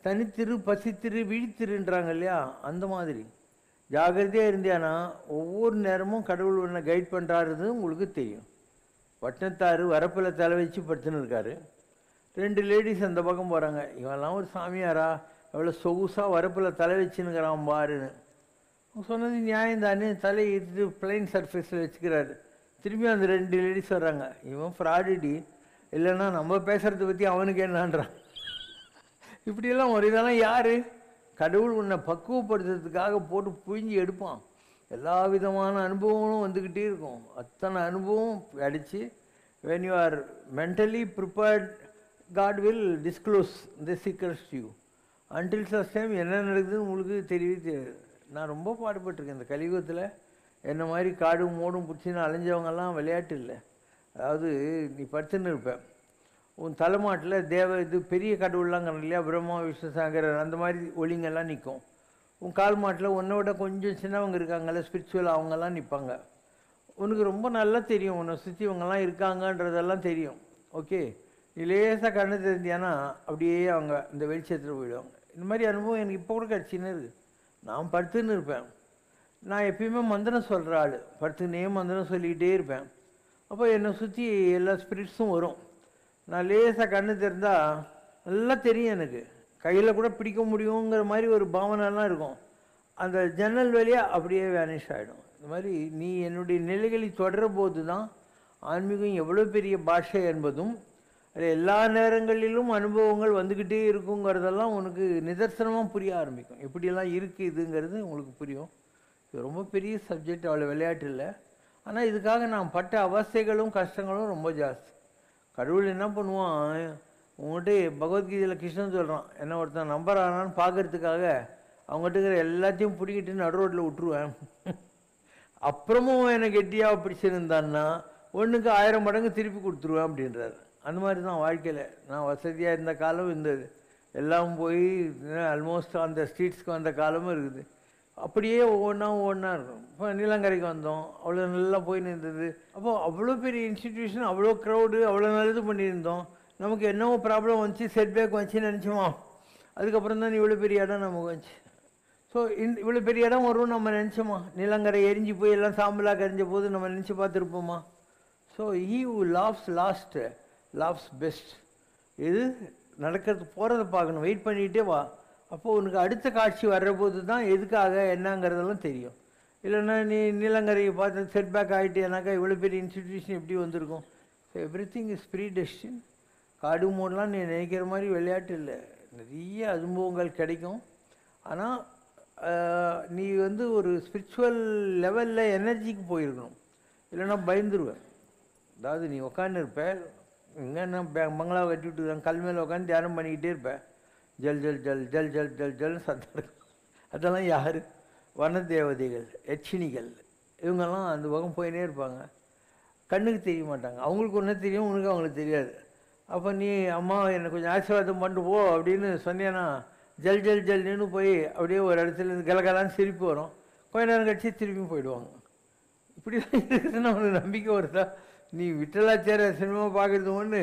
தனித்திரு பசித்திரு விழித்திருன்றாங்க இல்லையா, அந்த மாதிரி ஜாகிரதையாக இருந்தியானா ஒவ்வொரு நேரமும் கடவுள் ஒன்றை கைட் பண்ணுறாருது உங்களுக்கு தெரியும். வட்டத்தாறு வரப்பில் தலை வச்சு படுத்துன்னு இருக்காரு. 2 லேடிஸ் அந்த பக்கம் போகிறாங்க. இவெல்லாம் ஒரு சாமியாரா, எவ்வளோ சொகுசாக வரப்பில் தலை வச்சுன்னுக்கிறான் பாருன்னு. சொன்னது நியாயம் தானே. தலை எடுத்து பிளைன் சர்ஃபேஸில் வச்சுக்கிறாரு. திரும்பி அந்த 2 லேடிஸ் வர்றாங்க. இவன் ஃப்ராடிடி, இல்லைன்னா நம்ம பேசுகிறத பற்றி அவனுக்கு என்னான்றான். இப்படியெல்லாம் ஒரு இதெல்லாம் யார்? கடவுள் உன்னை பக்குவப்படுத்துறதுக்காக போட்டு புழிஞ்சு எடுப்பான். எல்லா விதமான அனுபவங்களும் வந்துக்கிட்டே இருக்கும். அத்தனை அனுபவம் அடித்து when you are mentally prepared, God will disclose the secrets to you. Until such time என்ன நடக்குதுன்னு உங்களுக்கு தெரியவே தெரியாது. நான் ரொம்ப பாடுபட்டிருக்கேன் இந்த கலியுகத்தில். என்ன மாதிரி காடும் மோடும் பிடிச்சின்னு அலைஞ்சவங்கெல்லாம் விளையாட்டு இல்லை. அதாவது நீ படுத்துன்னு இருப்பேன், உன் தலைமாட்டில் இது பெரிய கடவுள்லாம் இல்லையா, பிரம்மா விஷ்ணு சங்கரர் அந்த மாதிரி ஒளிங்கெல்லாம் நிற்கும். உன் கால் மாட்டில் உன்னை விட கொஞ்சம் சின்னவங்க இருக்காங்கல்ல ஸ்பிரிச்சுவல், அவங்கெல்லாம் நிற்பாங்க. உனக்கு ரொம்ப நல்லா தெரியும் உன்னை சுற்றி இவங்கெல்லாம் இருக்காங்கன்றதெல்லாம் தெரியும். ஓகே, நீ லேசாக கண்ணு தெரிஞ்சியானா அப்படியே அவங்க இந்த வெளிச்சத்தில் போயிடுவாங்க. இந்த மாதிரி அனுபவம் எனக்கு இப்போ கூட கிடச்சின்னு இருக்குது. நான் படுத்துன்னு இருப்பேன். நான் எப்பயுமே மந்திரம் சொல்கிற ஆள், படுத்துனே மந்திரம் சொல்லிக்கிட்டே இருப்பேன். அப்போ என்னை சுற்றி எல்லா ஸ்பிரிட்ஸும் வரும். நான் லேசாக கண்ணு தெரிந்தால் நல்லா தெரியும், எனக்கு கையில் கூட பிடிக்க முடியுங்கிற மாதிரி ஒரு பாவனைலாம் இருக்கும். அந்த ஜன்னல் வழியாக அப்படியே வேனிஷ் ஆகிடும். இந்த மாதிரி நீ என்னுடைய நிலைகளை தொடர போது தான் ஆன்மீகம் எவ்வளோ பெரிய பாஷை என்பதும் அது எல்லா நேரங்களிலும் அனுபவங்கள் வந்துக்கிட்டே இருக்குங்கிறதெல்லாம் உனக்கு நிதர்சனமாக புரிய ஆரம்பிக்கும். எப்படியெல்லாம் இருக்குது இதுங்கிறது உங்களுக்கு புரியும். இது ரொம்ப பெரிய சப்ஜெக்ட், அவ்வளோ விளையாட்டு இல்லை. ஆனால் இதுக்காக நான் பட்ட அவஸ்தைகளும் கஷ்டங்களும் ரொம்ப ஜாஸ்தி. கடவுள் என்ன பண்ணுவான், உங்கள்கிட்ட பகவத்கீதையில் கிருஷ்ணன் சொல்கிறான், என்ன ஒருத்தன் நம்பர் ஆனான்னு பார்க்கறதுக்காக அவங்ககிட்ட இருக்கிற எல்லாத்தையும் பிடிக்கிட்டு நடு ரோட்டில் விட்டுருவேன். அப்புறமும் எனக்கு கெட்டியாக பிடிச்சிருந்தான்னா 1க்கு 1000 மடங்கு திருப்பி கொடுத்துருவேன் அப்படின்றாரு. அந்த மாதிரி தான் வாழ்க்கையில். நான் வசதியாக இருந்த காலம் இருந்தது, எல்லாம் போய் ஆல்மோஸ்ட் அந்த ஸ்ட்ரீட்ஸ்க்கு வந்த காலமும் இருக்குது. அப்படியே ஒவ்வொன்றா இருக்கும். இப்போ நீலங்கரைக்கு வந்தோம், அவ்வளோ நல்லா போய் நின்றது. அப்போது அவ்வளோ பெரிய இன்ஸ்டிடியூஷன், அவ்வளோ க்ரௌடு, அவ்வளோ நல்லது பண்ணியிருந்தோம். நமக்கு என்னவோ ப்ராப்ளம் வந்துச்சு, செட்பேக் வந்துச்சுன்னு நினச்சோமா, அதுக்கப்புறம் தான் இவ்வளோ பெரிய இடம் நமக்கு வந்துச்சு. ஸோ இவ்வளோ பெரிய இடம் வரும்னு நம்ம நினச்சோமா? நீலங்கரை எரிஞ்சு போய் எல்லாம் சாம்பலாக கரிஞ்ச போது நம்ம நினச்சி பார்த்துருப்போமா? So he who laughs last laughs best. எது நடக்கிறது போகிறத பார்க்கணும், வெயிட் பண்ணிகிட்டே வா. அப்போது உனக்கு அடுத்த காட்சி வர்றபோது தான் எதுக்காக என்னங்கிறதெல்லாம் தெரியும். இல்லைன்னா நீ நீலங்கரையை பார்த்து செட்பேக் ஆகிட்டேனாக்கா இவ்வளோ பெரிய இன்ஸ்டிடியூஷன் எப்படி வந்திருக்கும்? Everything is predestined. காடு மூடலாம் நீ நினைக்கிற மாதிரி விளையாட்டு இல்லை. நிறைய அனுபவங்கள் கிடைக்கும். ஆனால் நீ வந்து ஒரு ஸ்பிரிச்சுவல் லெவலில் எனர்ஜிக்கு போயிருக்கணும், இல்லைன்னா பயந்துருவேன். அதாவது நீ உட்காந்து இருப்ப, எங்கன்னா பங்களாவை கட்டி விட்டு கல் மேலே உட்காந்து தியானம் பண்ணிக்கிட்டே இருப்பேன். ஜல் ஜல் ஜல் ஜல் ஜல் ஜல் ஜல் சத்தம் இருக்கும். அதெல்லாம் யார்? வனதேவதைகள், யட்சிணிகள், இவங்கெல்லாம் அந்த பக்கம் போயினே இருப்பாங்க. கண்ணுக்கு தெரிய மாட்டாங்க. அவங்களுக்கு ஒன்றும் தெரியும், உனக்கு அவங்களுக்கு தெரியாது. அப்போ நீ அம்மா என்னை கொஞ்சம் ஆசீர்வாதம் பண்ணிட்டு போ அப்படின்னு சொன்னேன்னா ஜல் ஜல் ஜல்னு போய் அப்படியே ஒரு இடத்துல கலகலான்னு சிரிப்பு வரும். கொஞ்ச நேரம் கழிச்சு திரும்பி போயிடுவாங்க. இப்படி தான் இருக்குதுன்னு அவனுக்கு நம்பிக்கை வருதா? நீ விட்டலாச்சார சினிமா பார்க்குறது ஒன்று,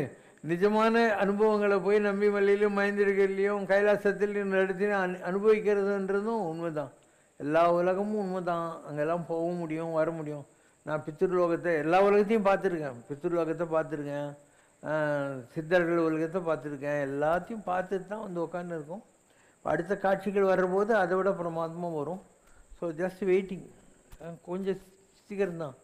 நிஜமான அனுபவங்களை போய் நம்பி மல்லியிலையும் மயந்திருக்கையிலையும் கைலாசத்திலையும் நடத்தி அனுபவிக்கிறதுன்றதும் உண்மை தான். எல்லா உலகமும் உண்மை தான். அங்கெல்லாம் போக முடியும், வர முடியும். நான் பித்ருலோகத்தை எல்லா உலகத்தையும் பார்த்துருக்கேன். பித்ருலோகத்தை பார்த்துருக்கேன், சித்தர்கள் உலகத்தை பார்த்துருக்கேன். எல்லாத்தையும் பார்த்துட்டு தான் வந்து உட்காந்து இருக்கும். அடுத்த காட்சிகள் வர்றபோது அதை விட பிரமாதமாக வரும். So just waiting. கொஞ்சம் சீக்கிரம் தான்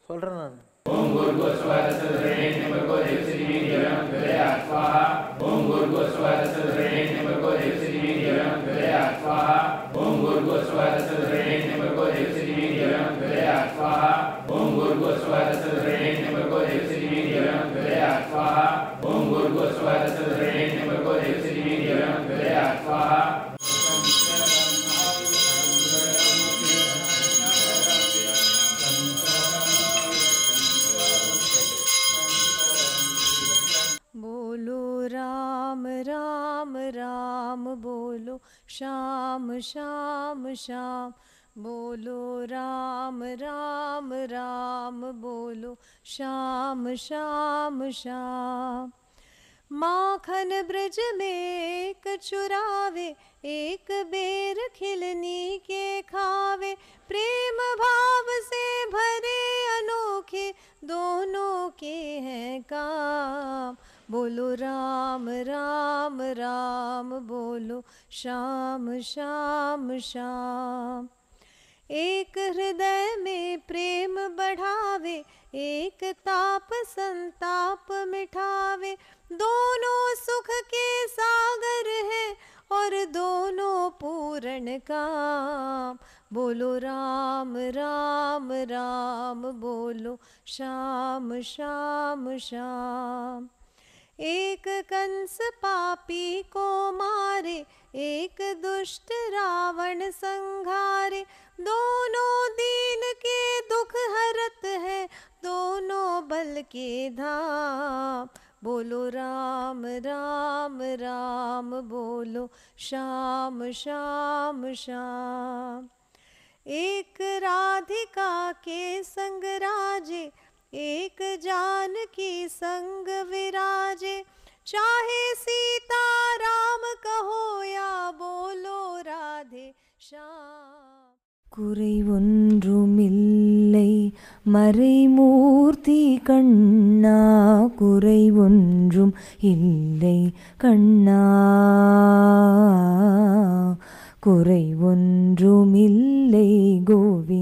சொல்கிறேன் நான். ஓம் குருஸ்வார சதுரேண பகோ தேவஸ்ரீ வீர்யம் விதயாத் ஸ்வாஹா. ஓம் குருஸ்வார சதுரேண பகோ தேவஸ்ரீ வீர்யம் விதயாத் ஸ்வாஹா. ஓம் குருஸ்வார சதுரேண பகோ தேவஸ்ரீ வீர்யம் விதயாத் ஸ்வாஹா. ஓம் குருஸ்வார சதுரேண பகோ தேவஸ்ரீ வீர்யம் விதயாத் ஸ்வாஹா. ஓம் குருஸ்வார சதுரேண பகோ தேவஸ்ரீ வீர்யம் விதயாத் ஸ்வாஹா. राम राम राम बोलो श्याम श्याम श्याम बोलो राम राम राम बोलो श्याम श्याम श्याम। माखन ब्रज में एक चुरावे, एक बेर खिलनी के खावे। प्रेम भाव से भरे अनोखे दोनों के हैं काम। बोलो राम राम राम बोलो श्याम श्याम श्याम। एक हृदय में प्रेम बढ़ावे, एक ताप संताप मिटावे। दोनों सुख के सागर है और दोनों पूर्ण काम। बोलो राम राम राम बोलो श्याम श्याम श्याम। एक कंस पापी को मारे, एक दुष्ट रावण संघारे। दोनों दीन के दुख हरत है, दोनों बल के धाम। बोलो राम राम राम बोलो श्याम श्याम श्याम। एक राधिका के संग राजे, एक जानकी संग विराजे, चाहे सीता राम कहो या बोलो राधे श्याम। குறை ஒன்றுமில்லை மறைமூர்த்தி கண்ணா, குறை ஒன்றும் இல்லை கண்ணா, குறை ஒன்றுமில்லை கோவிந்தா,